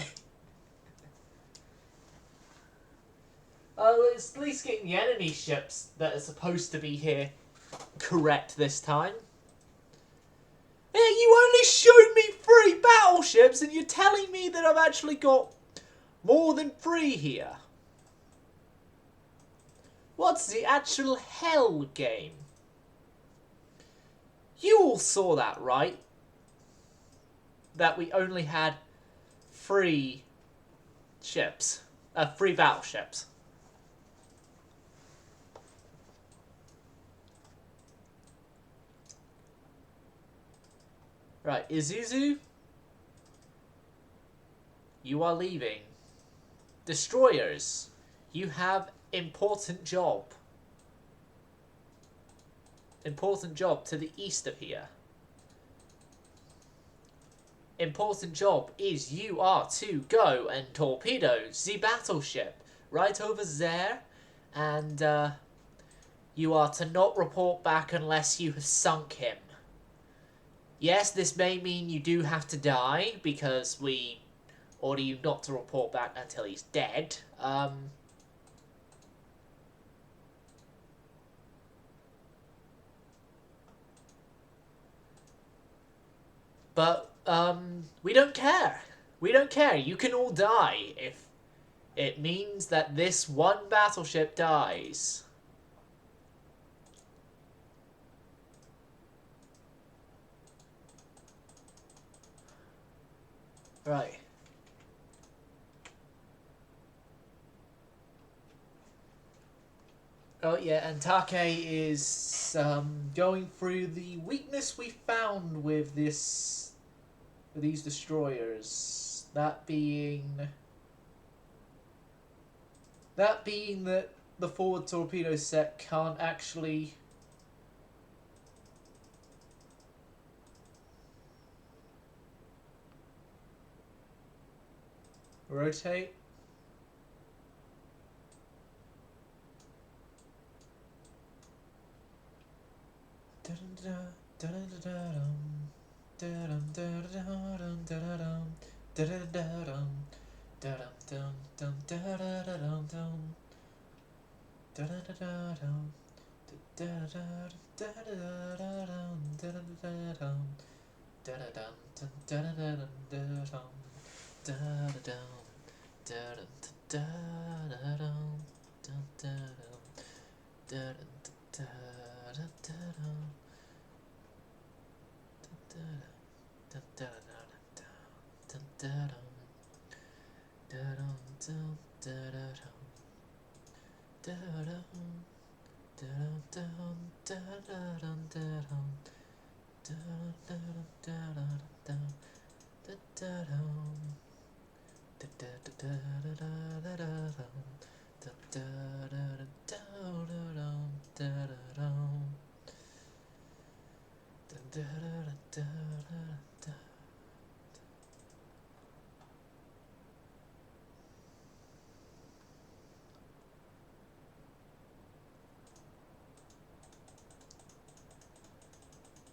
It's at least getting the enemy ships that are supposed to be here correct this time. Yeah, you only showed me 3 battleships and you're telling me that I've actually got more than 3 here. What's the actual hell game? You all saw that, right? That we only had 3 ships. 3 battleships. Right, Isuzu, you are leaving. Destroyers, you have important job. Important job to the east of here. Important job is you are to go and torpedo the battleship right over there, and you are to not report back unless you have sunk him. Yes, this may mean you do have to die, because we order you not to report back until he's dead. But, we don't care. We don't care. You can all die if it means that this one battleship dies. Right. Oh yeah, and Take is going through the weakness we found with these destroyers. That being that the forward torpedo set can't actually rotate.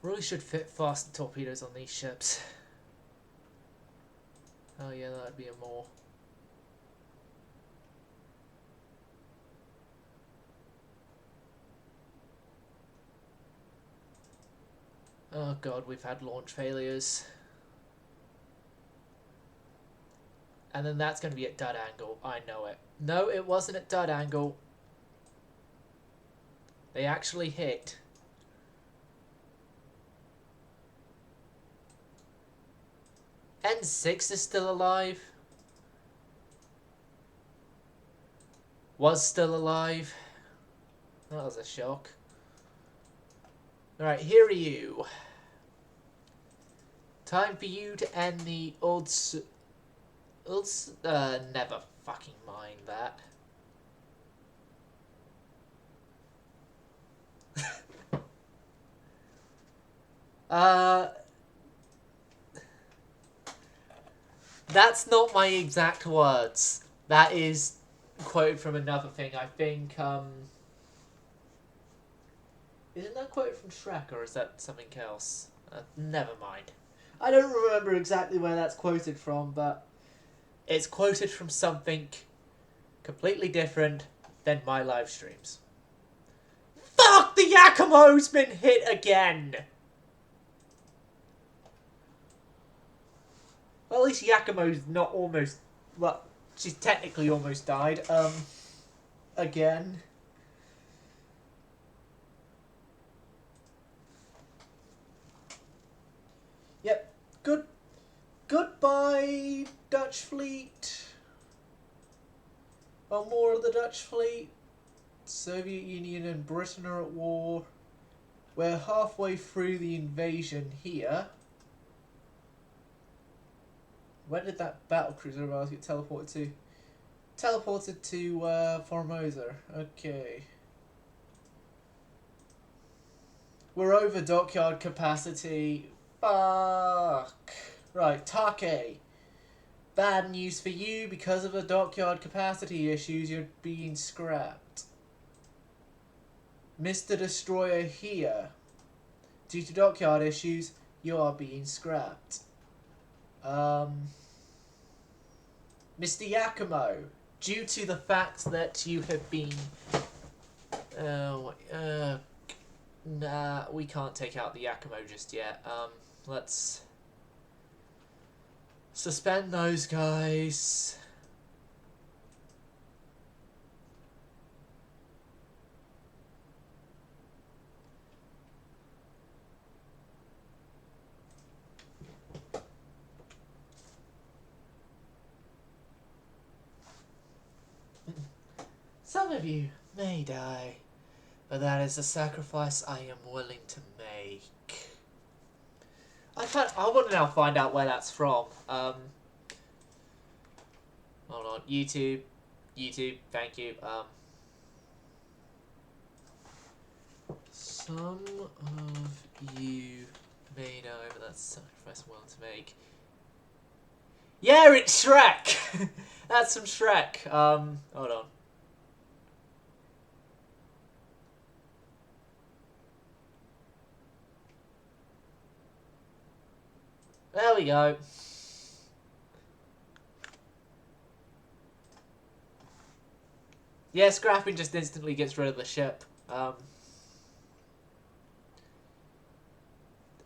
Really should fit faster torpedoes on these ships. Oh yeah, that'd be a more. Oh god, we've had launch failures. And then that's going to be at dud angle. I know it. No, it wasn't at dud angle. They actually hit. N6 is still alive. Was still alive. That was a shock. Alright, here are you. Time for you to end the never fucking mind that. That's not my exact words. That is quoted from another thing. I think, isn't that quoted from Shrek, or is that something else? Never mind. I don't remember exactly where that's quoted from, but it's quoted from something completely different than my live streams. Fuck! The Yakumo's been hit again! Well, at least Yakumo's not almost... Well, she's technically almost died. Again. Yep. Goodbye, Dutch fleet. One more of the Dutch fleet. Soviet Union and Britain are at war. We're halfway through the invasion here. Where did that battlecruiser of ours get teleported to? Teleported to Formosa. Okay. We're over dockyard capacity. Fuck. Right, Take. Bad news for you. Because of the dockyard capacity issues, you're being scrapped. Mr. Destroyer here. Due to dockyard issues, you are being scrapped. Mr. Yakumo, due to the fact that you have been... nah, we can't take out the Yakumo just yet. Let's suspend those guys. Some of you may die, but that is a sacrifice I am willing to make. I want to now find out where that's from. Hold on, YouTube, thank you. Some of you may die, but that's a sacrifice I'm willing to make. Yeah, it's Shrek! That's some Shrek. Hold on. There we go. Yeah, scrapping just instantly gets rid of the ship.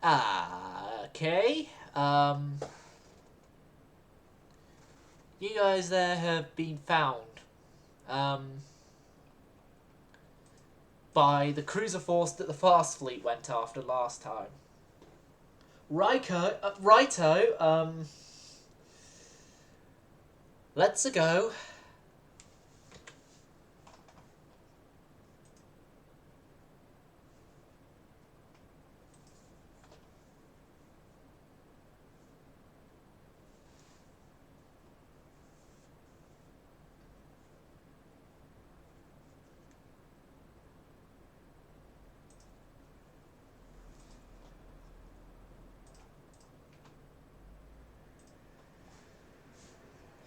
Okay. You guys there have been found. By the cruiser force that the Fast Fleet went after last time. Righto, let's go.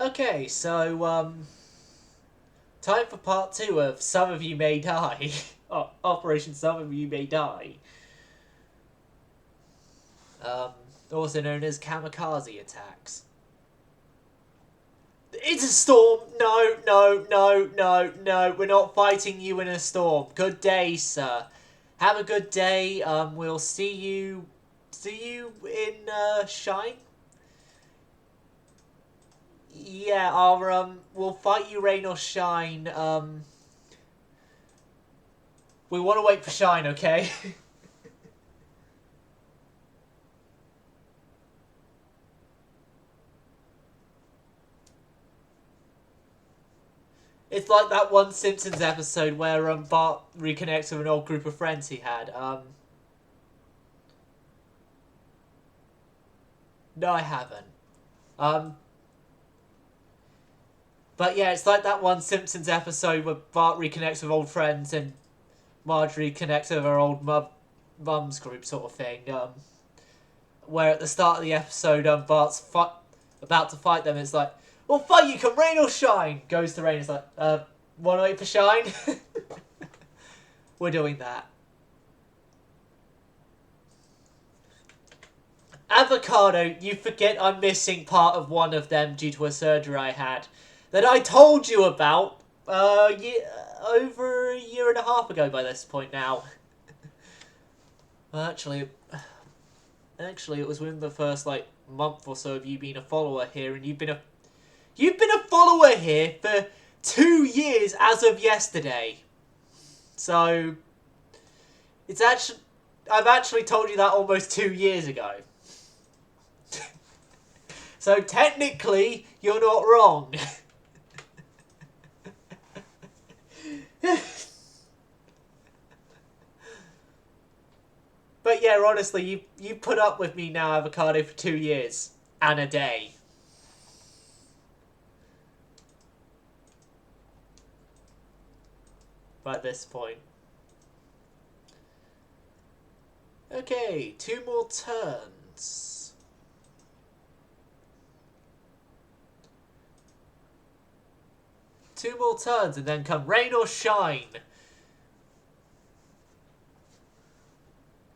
Okay, so, time for part 2 of Some of You May Die. Operation Some of You May Die. Also known as kamikaze attacks. It's a storm! No, we're not fighting you in a storm. Good day, sir. Have a good day, we'll see you in, Shine? Yeah, we'll fight you rain or shine. We want to wait for Shine, okay? It's like that one Simpsons episode where Bart reconnects with an old group of friends he had. No, I haven't. But yeah, it's like that one Simpsons episode where Bart reconnects with old friends and Marjorie connects with her old mum's group sort of thing. Where at the start of the episode, Bart's about to fight them. It's like, well, fight you, can rain or shine. Goes to rain. It's like, want to wait for Shine? We're doing that. Avocado, you forget I'm missing part of one of them due to a surgery I had. That I told you about, over a year and a half ago by this point now. Well, actually, it was within the first like month or so of you being a follower here, and you've been a follower here for 2 years as of yesterday. So it's actually I've actually told you that almost 2 years ago. So technically, you're not wrong. But yeah, honestly, you put up with me now, Avocado, for 2 years and a day. By this point. Okay, 2 more turns. Two more turns and then come rain or shine.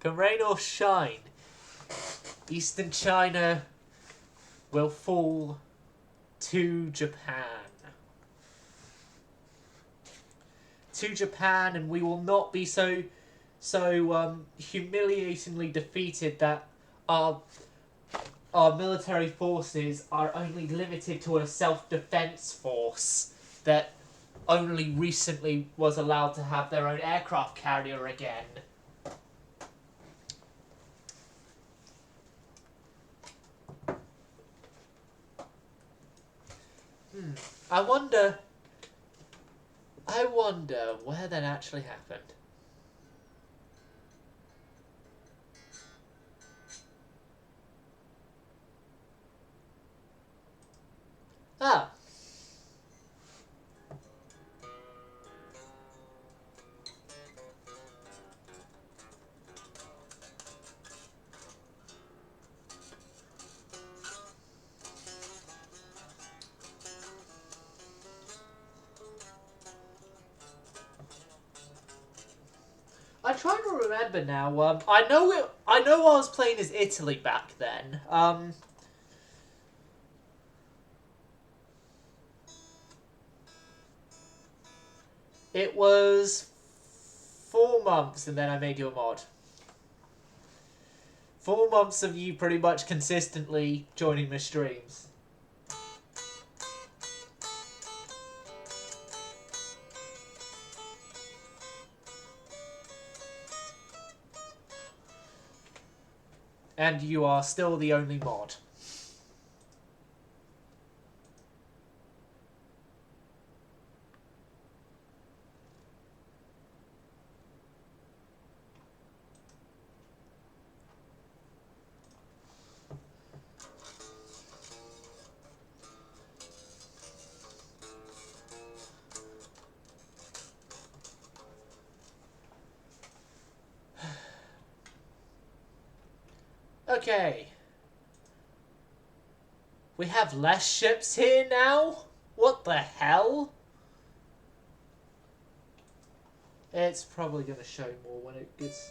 Come rain or shine. Eastern China will fall to Japan. To Japan, and we will not be so humiliatingly defeated that our military forces are only limited to a self-defense force that only recently was allowed to have their own aircraft carrier again. I wonder where that actually happened. Ah. I'm trying to remember now. I know I was playing as Italy back then. It was 4 months, and then I made you a mod. 4 months of you pretty much consistently joining my streams. And you are still the only mod. Okay. We have less ships here now? What the hell? It's probably going to show more when it gets...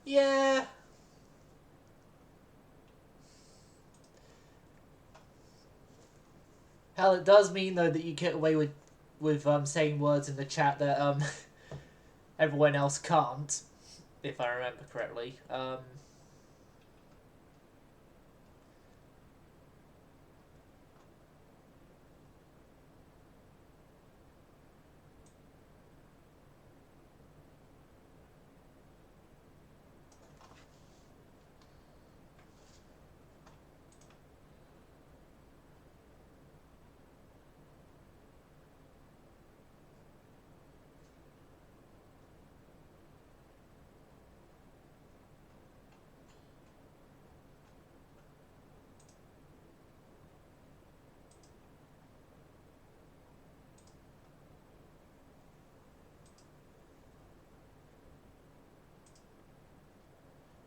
Yeah. Hell, it does mean though that you get away with saying words in the chat that everyone else can't, if I remember correctly.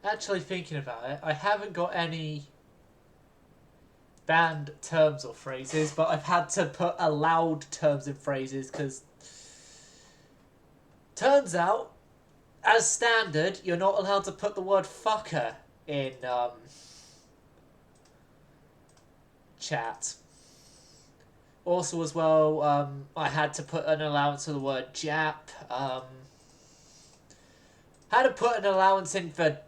Actually, thinking about it, I haven't got any banned terms or phrases, but I've had to put allowed terms and phrases because turns out, as standard, you're not allowed to put the word fucker in chat. Also, as well, I had to put an allowance of the word Jap. Had to put an allowance in for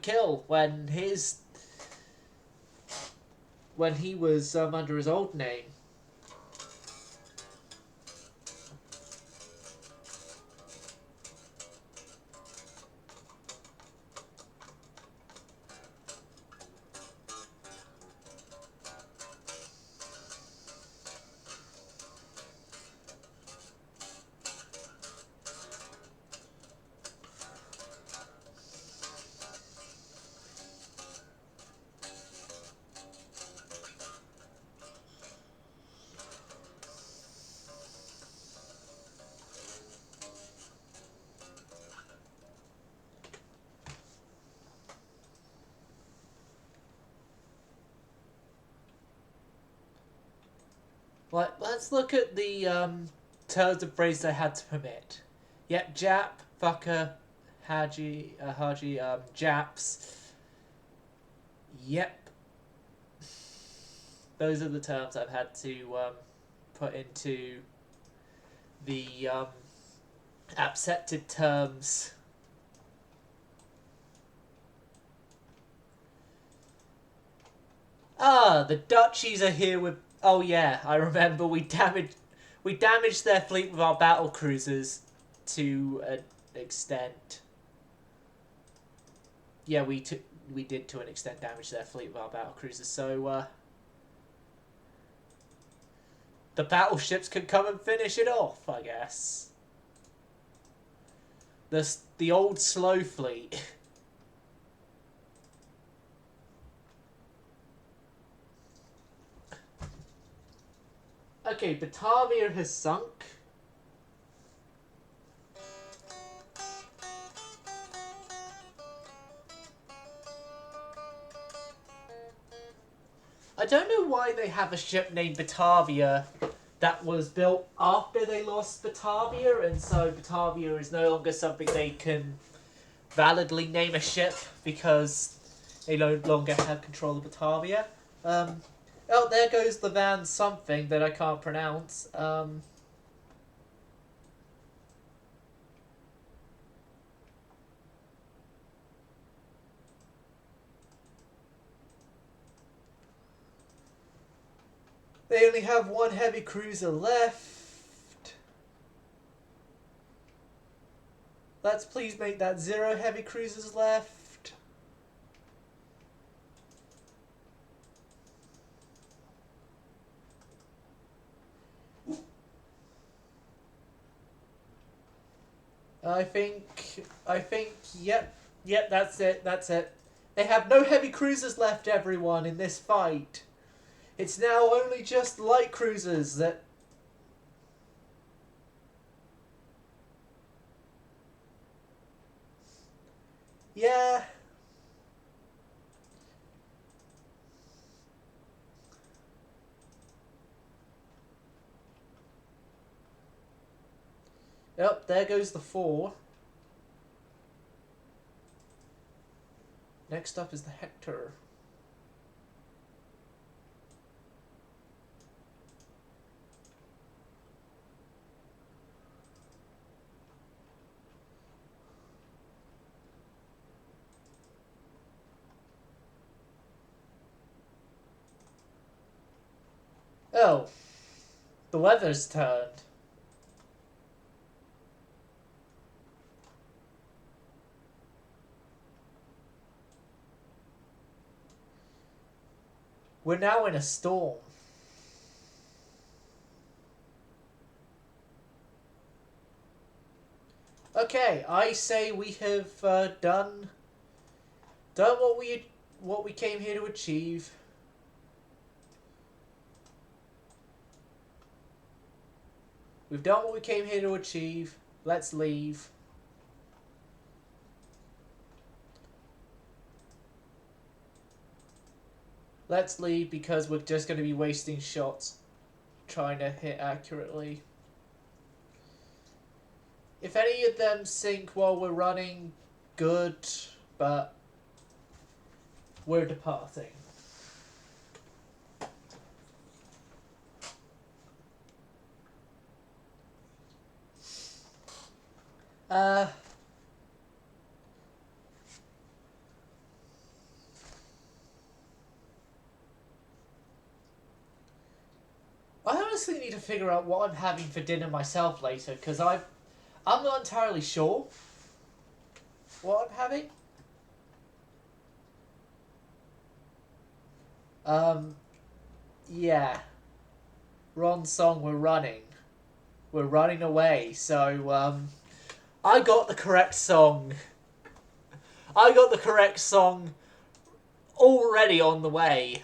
Kill when he was under his old name. Let's look at the terms and phrases I had to permit. Yep, Jap, fucker, Haji, Japs. Yep. Those are the terms I've had to put into the accepted terms. Ah, the Dutchies are here with... Oh yeah, I remember we damaged their fleet with our battle cruisers to an extent. Yeah, we did to an extent damage their fleet with our battle cruisers, so the battleships can come and finish it off, I guess. The old slow fleet. Okay, Batavia has sunk. I don't know why they have a ship named Batavia that was built after they lost Batavia, and so Batavia is no longer something they can validly name a ship because they no longer have control of Batavia. Oh, there goes the van something that I can't pronounce. They only have one heavy cruiser left. Let's please make that 0 heavy cruisers left. I think, yep, that's it. They have no heavy cruisers left, everyone, in this fight. It's now only just light cruisers that... Yeah. Yep, there goes the 4. Next up is the Hector. Oh, the weather's turned. We're now in a storm. Okay, I say we have done what we came here to achieve. We've done what we came here to achieve. Let's leave. Let's leave because we're just going to be wasting shots trying to hit accurately. If any of them sink while we're running, good, but we're departing. I honestly need to figure out what I'm having for dinner myself later, because I'm not entirely sure what I'm having. Yeah. Ron's song, we're running. We're running away, so, I got the correct song. I got the correct song already on the way.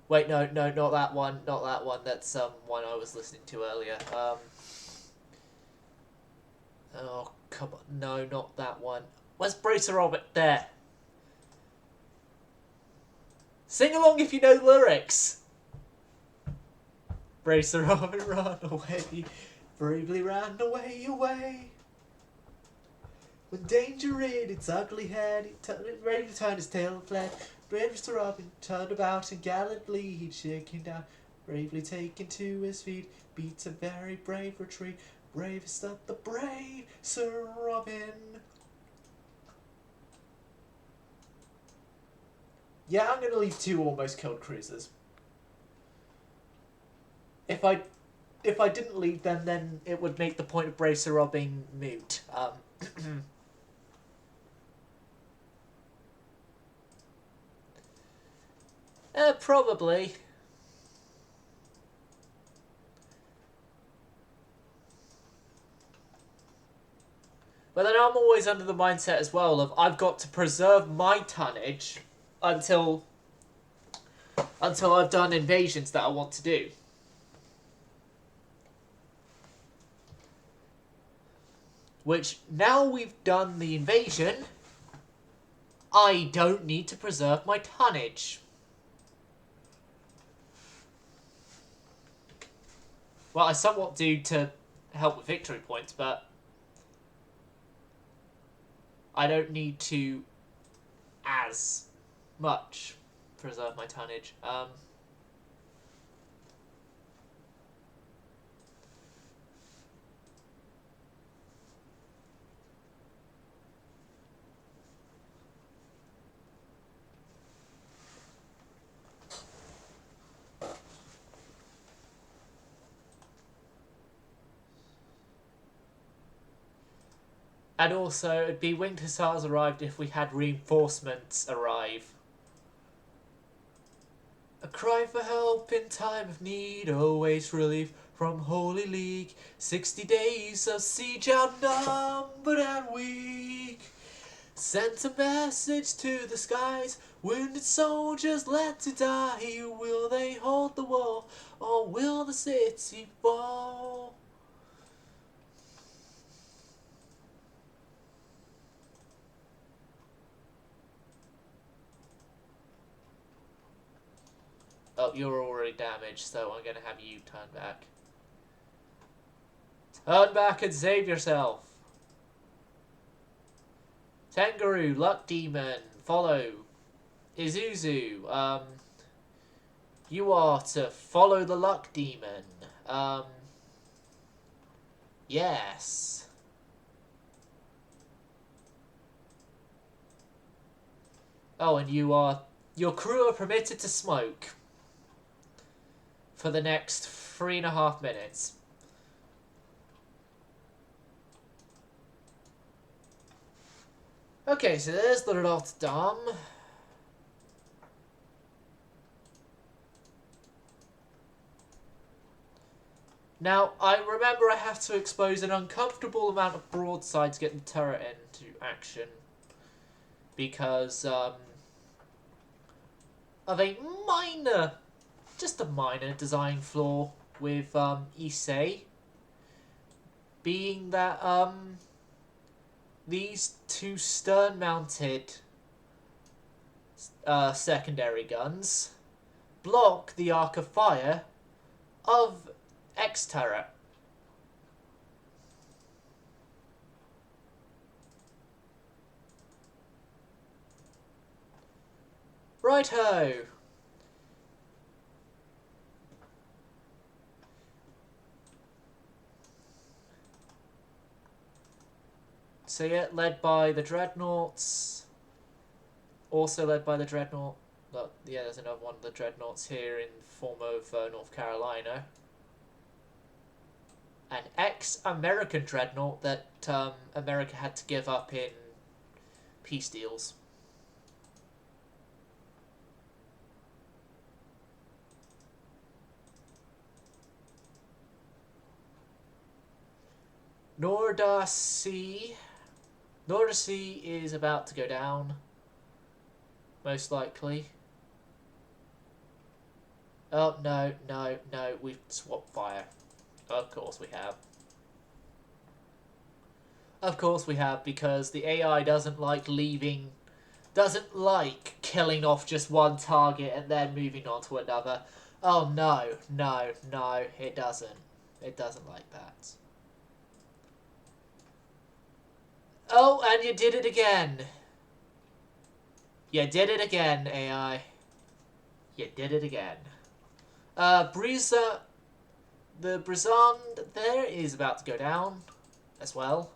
Wait, no, not that one. Not that one. That's one I was listening to earlier. Oh, come on. No, not that one. Where's Bracer Robert? There. Sing along if you know the lyrics. Bracer Robert, run away. Bravely ran away, away. When danger reared its ugly head, ready to turn his tail and fled. Brave Mr. Robin turned about and gallantly he'd shake him down. Bravely taken to his feet, beats a very brave retreat. Bravest of the brave, Sir Robin. Yeah, I'm gonna leave 2 almost killed cruisers. If I didn't leave them, then it would make the point of Brave Sir Robin moot. Probably. But then I'm always under the mindset as well of I've got to preserve my tonnage until I've done invasions that I want to do. Which, now we've done the invasion, I don't need to preserve my tonnage. Well, I somewhat do to help with victory points, but I don't need to as much preserve my tonnage. And also, it'd be winged hussars arrived if we had reinforcements arrive. A cry for help in time of need awaits relief from Holy League. 60 days of siege outnumbered and weak. Sent a message to the skies, wounded soldiers left to die. Will they hold the wall, or will the city fall? Oh, you're already damaged, so I'm gonna have you turn back. Turn back and save yourself. Tengaroo, Luck Demon, follow. Isuzu, you are to follow the Luck Demon. Yes. Oh, and your crew are permitted to smoke for the next 3.5 minutes. Okay, so there's the Rotterdam. Now, I remember I have to expose an uncomfortable amount of broadside to get the turret into action. Because, of a minor, just a minor design flaw with, Issei. Being that, these 2 stern-mounted secondary guns block the arc of fire of X turret. Right-ho! So yeah, led by the Dreadnoughts. Also led by the Dreadnought. Look, yeah, there's another one of the Dreadnoughts here in the form of North Carolina. An ex-American Dreadnought that America had to give up in peace deals. Nordarsea is about to go down. Most likely. Oh, no, we've swapped fire. Of course we have. Of course we have, because the AI doesn't like killing off just one target and then moving on to another. Oh, no, it doesn't. It doesn't like that. Oh, and you did it again. You did it again, AI. You did it again. The Brizand there is about to go down as well.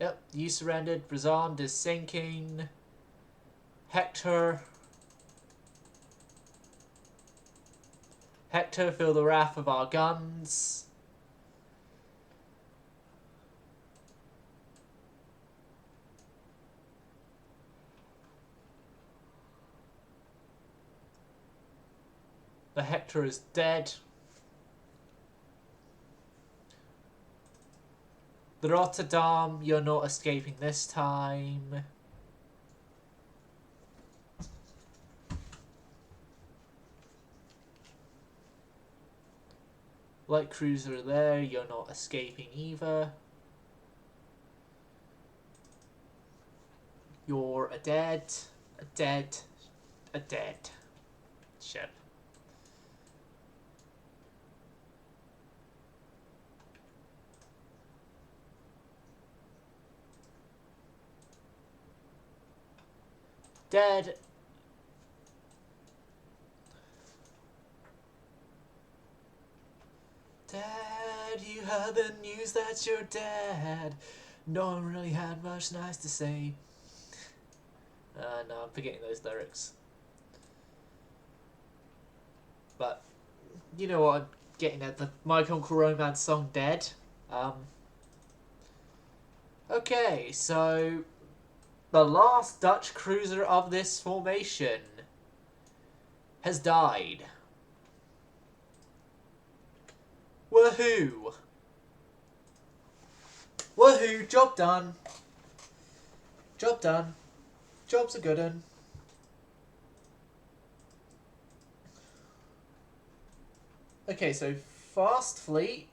Yep, you surrendered. Brizand is sinking. Hector, feel the wrath of our guns. The Hector is dead. The Rotterdam, you're not escaping this time. Light cruiser there, you're not escaping either. You're a dead ship. Dead. Dad, you heard the news that you're dead. No one really had much nice to say. No, I'm forgetting those lyrics. But, you know what I'm getting at, the My Chemical Romance song Dead. Okay, so the last Dutch cruiser of this formation has died. Woohoo! Woohoo! Job done. Job done. Job's a good un. Okay, so fast fleet.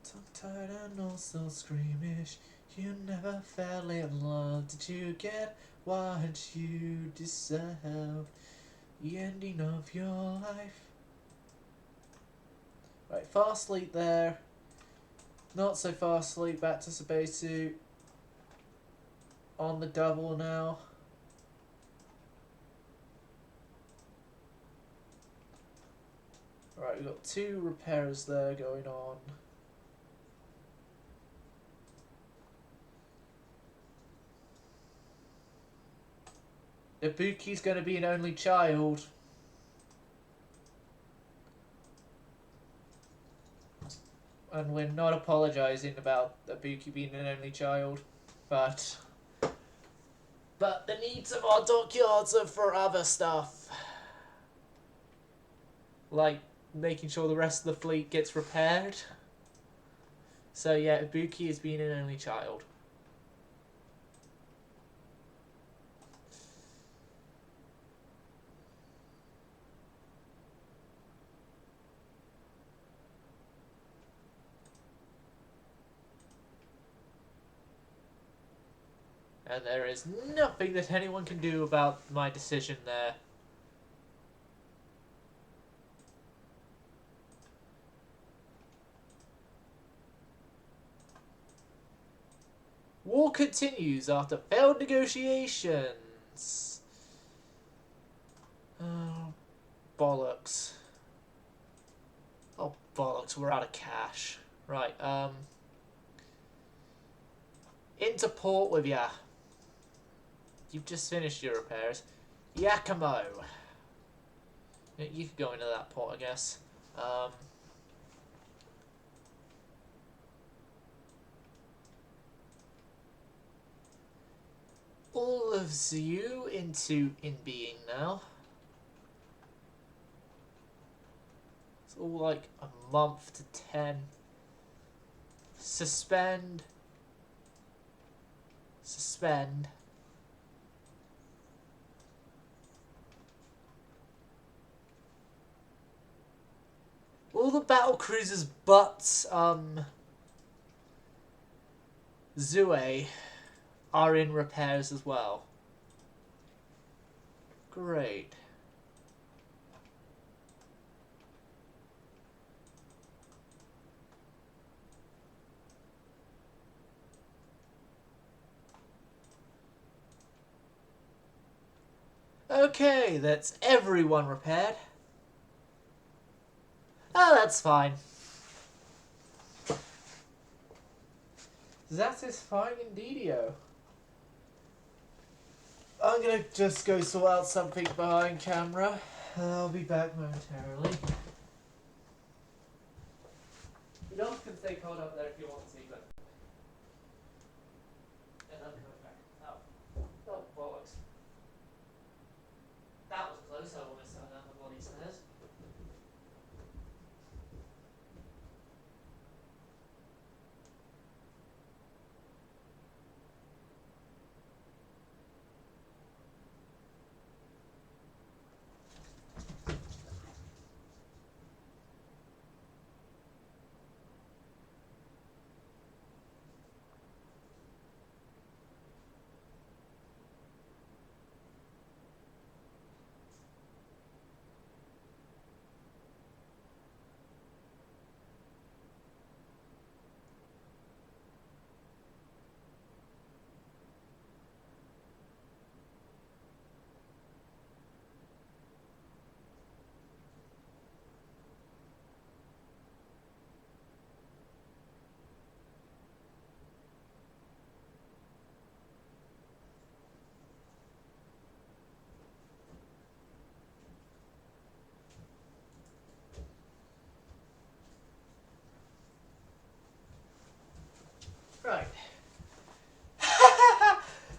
Tongue-tied and also squeamish. You never fell in love. Did you get what you deserve? The ending of your life. Right, fast fleet there. Not so fast fleet. Back to Sabetu. On the double now. Right, we've got 2 repairs there going on. Ibuki's going to be an only child. And we're not apologising about Ibuki being an only child. But the needs of our dockyards are for other stuff. Like making sure the rest of the fleet gets repaired. So yeah, Ibuki has been an only child. And there is nothing that anyone can do about my decision there. War continues after failed negotiations. Oh, bollocks. Oh, bollocks, we're out of cash. Right, into port with ya. You've just finished your repairs. Yakimo. You could go into that port, I guess. All of you into in being now. It's all like a month to 10. Suspend. Suspend. All the battle cruisers but Zue are in repairs as well. Great. Okay, that's everyone repaired. Oh, that's fine. That is fine indeedio. I'm gonna just go sort out something behind camera. I'll be back momentarily. You don't can stay cold up there if you want to, but... And I'm coming back. Oh. Oh, bollocks. That was close, I almost fell down the bloody stairs. Right.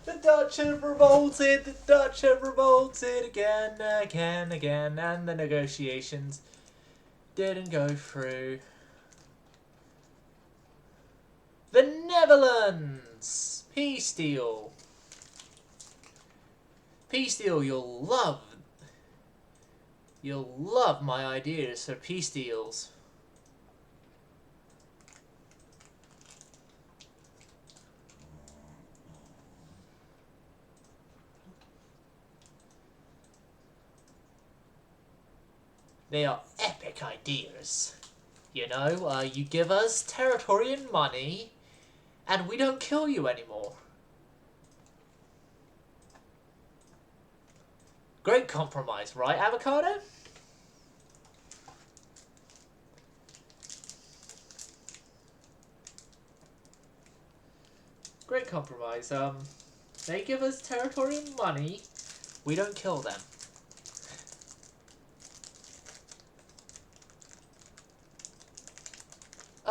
The Dutch have revolted, the Dutch have revolted again, and the negotiations didn't go through. The Netherlands! Peace deal. Peace deal, you'll love my ideas for peace deals. They are epic ideas. You know, you give us territory and money, and we don't kill you anymore. Great compromise, right, Avocado? Great compromise. They give us territory and money, we don't kill them.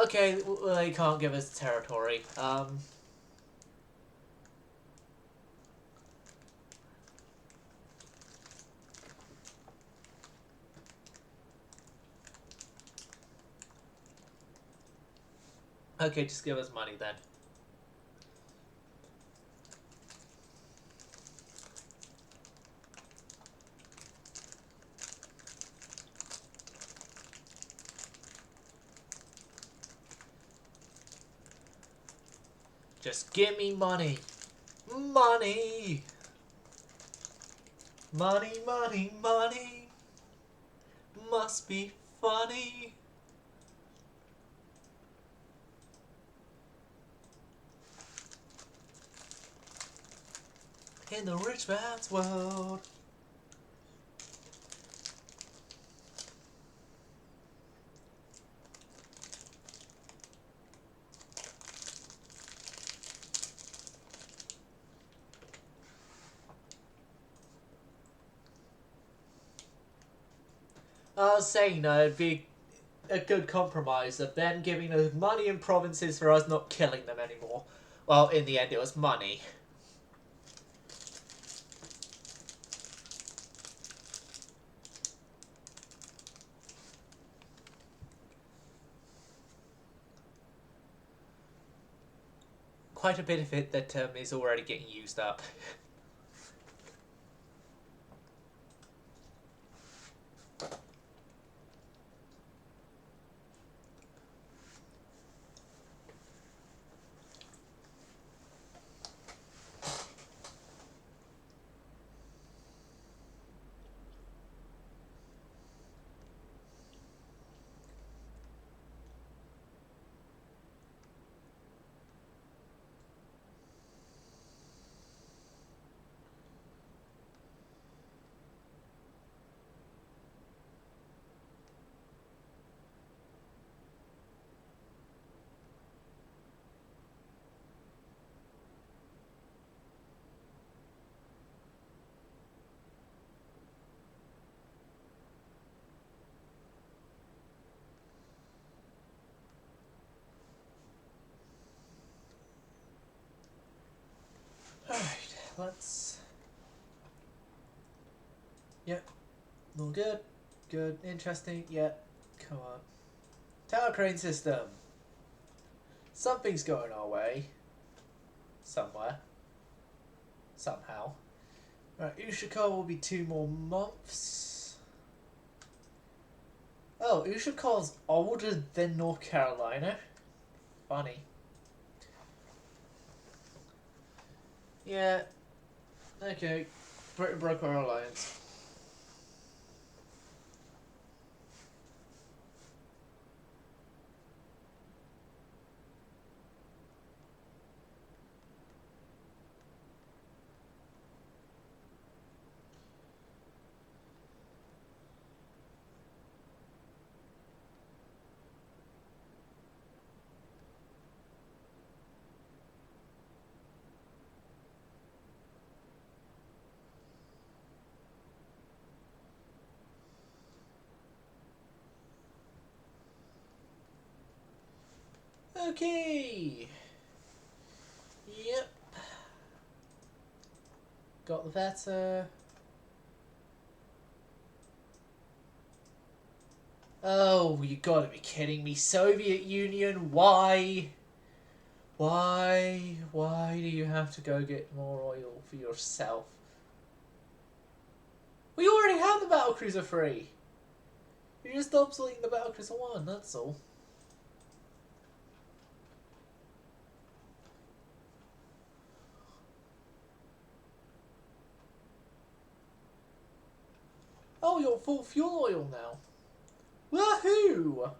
Okay, well, they can't give us territory. Okay, just give us money then. Just give me money. Money! Money, money, money! Must be funny! In the rich man's world. I was saying, it'd be a good compromise of them giving us money and provinces for us not killing them anymore. Well, in the end, it was money. Quite a bit of it that is already getting used up. Alright, let's... Yep, all good. Good, interesting, yep, come on. Tower crane system. Something's going our way. Somewhere. Somehow. Right, Ushakar will be 2 more months. Oh, Ushakar's older than North Carolina. Funny. Yeah. Okay. Britain broke our alliance. Okay. Yep. Got the vetter. Oh, you gotta be kidding me. Soviet Union, why? Why do you have to go get more oil for yourself? We already have the battlecruiser 3. You're just obsoleting the battlecruiser 1, that's all. Oh, you're full fuel oil now. Woohoo!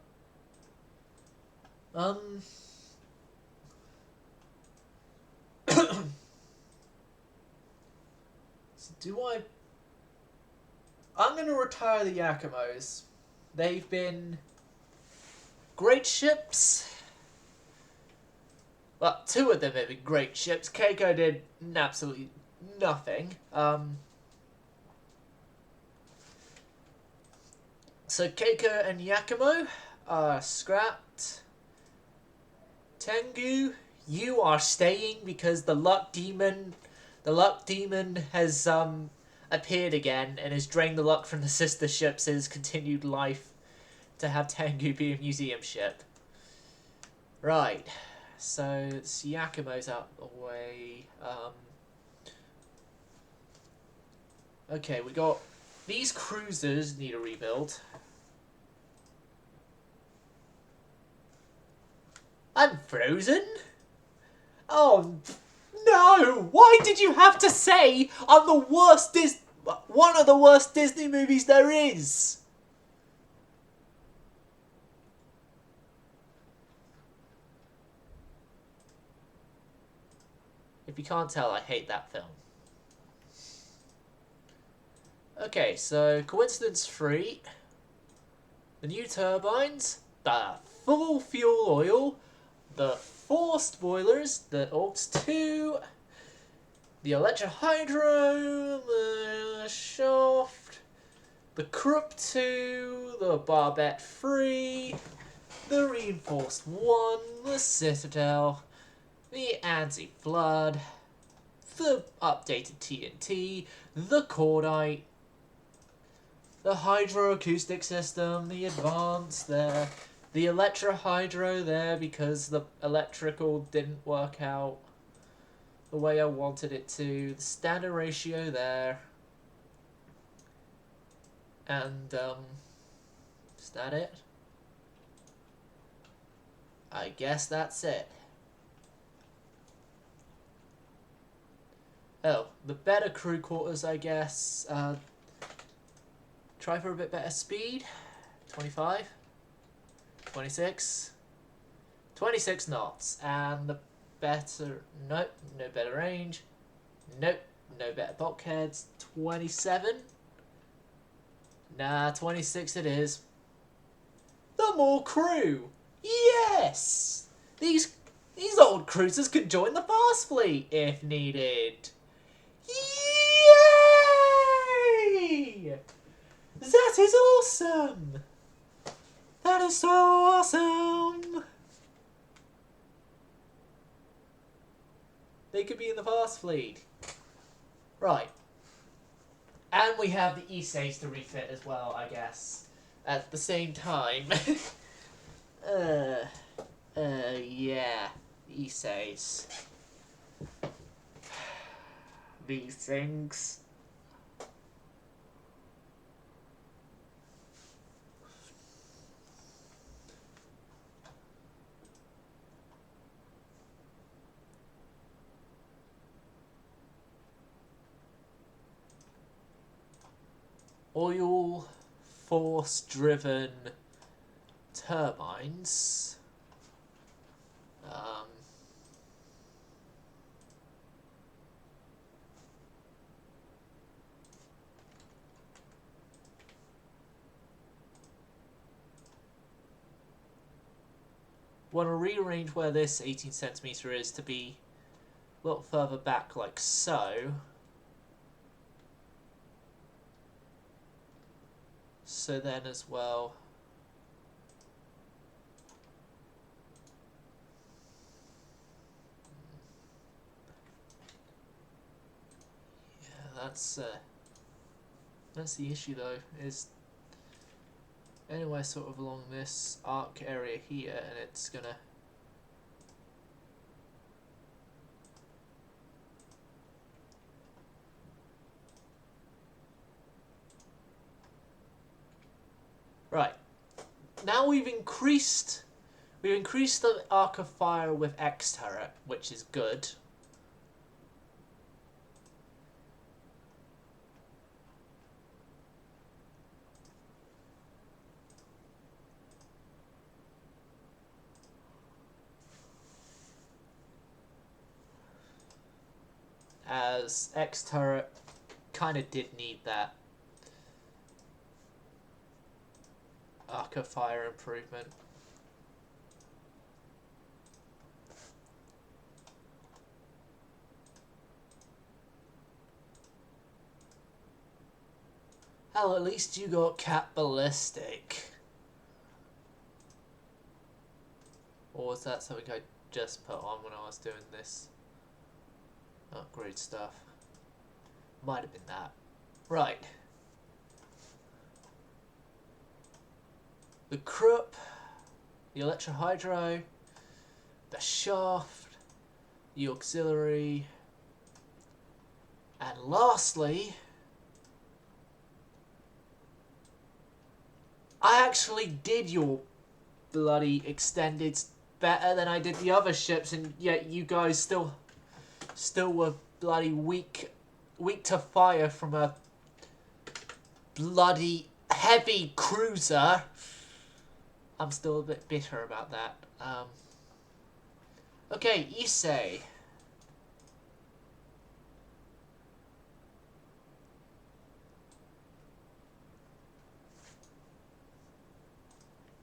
So do I'm gonna retire the Yakimos. They've been great ships. Well, 2 of them have been great ships. Keiko did absolutely nothing. So Keiko and Yakumo are scrapped. Tengu, you are staying because the luck demon has appeared again and has drained the luck from the sister ships' continued life to have Tengu be a museum ship. Right, so Yakumo's out the way. Okay, we got these cruisers need a rebuild. I'm frozen? Oh, No! Why did you have to say I'm the worst one of the worst Disney movies there is? If you can't tell, I hate that film. Okay, so coincidence free. The new turbines, the full fuel oil, the forced boilers, the Aux 2, the electrohydro, the shaft, the Krupp 2, the barbette 3, the reinforced 1, the citadel, the anti-flood, the updated TNT, the cordite, the hydroacoustic system, the advanced there, the electrohydro there because the electrical didn't work out the way I wanted it to, the standard ratio there, and is that it? I guess that's it. Oh, the better crew quarters, I guess. Try for a bit better speed. 25. 26. 26 knots. And the better... Nope, no better range. Nope, no better bulkheads. 27. Nah, 26 it is. The more crew! Yes! These old cruisers could join the fast fleet if needed. Yay! That is awesome! That is so awesome! They could be in the fast fleet. Right. And we have the E-Says to refit as well, I guess. At the same time. Yeah. E-Says. These things. Oil force driven turbines. Want to rearrange where this 18 centimeter is to be a little further back, like so. So then as well, yeah, that's the issue though, is anywhere sort of along this arc area here, and it's gonna right. Now we've increased the arc of fire with X turret, which is good. As X turret kind of did need that arc of fire improvement. Hell, at least you got Cap Ballistic. Or was that something I just put on when I was doing this upgrade stuff? Might have been that. Right. The Krupp, the Electrohydro, the Shaft, the Auxiliary, and lastly, I actually did your bloody extended better than I did the other ships, and yet you guys still still were bloody weak to fire from a bloody heavy cruiser. I'm still a bit bitter about that. Okay, Issei.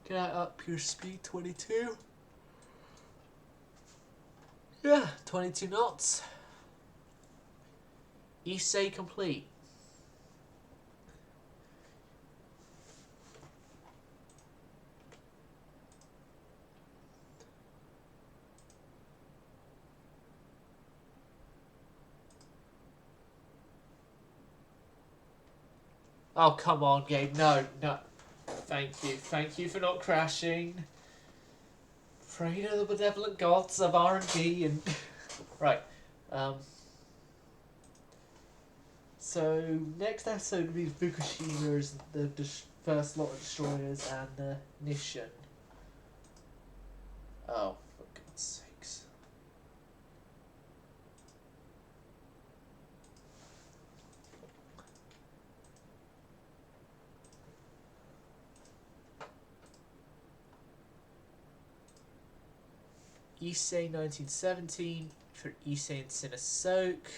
Can I up your speed 22? Yeah, 22 knots. Issei complete. Oh, come on, game. No, no. Thank you. Thank you for not crashing. Pray to the benevolent gods of R&D and... Right. So, next episode will be Fukushima's, the first lot of destroyers, and the Nishan. Oh, for God's sakes. Issei 1917 for Issei and Sinasoke.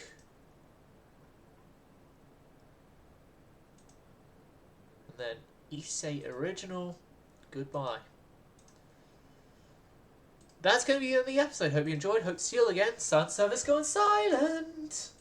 And then Issei original. Goodbye. That's going to be the end of the episode. Hope you enjoyed. Hope to see you all again. Sun service going silent.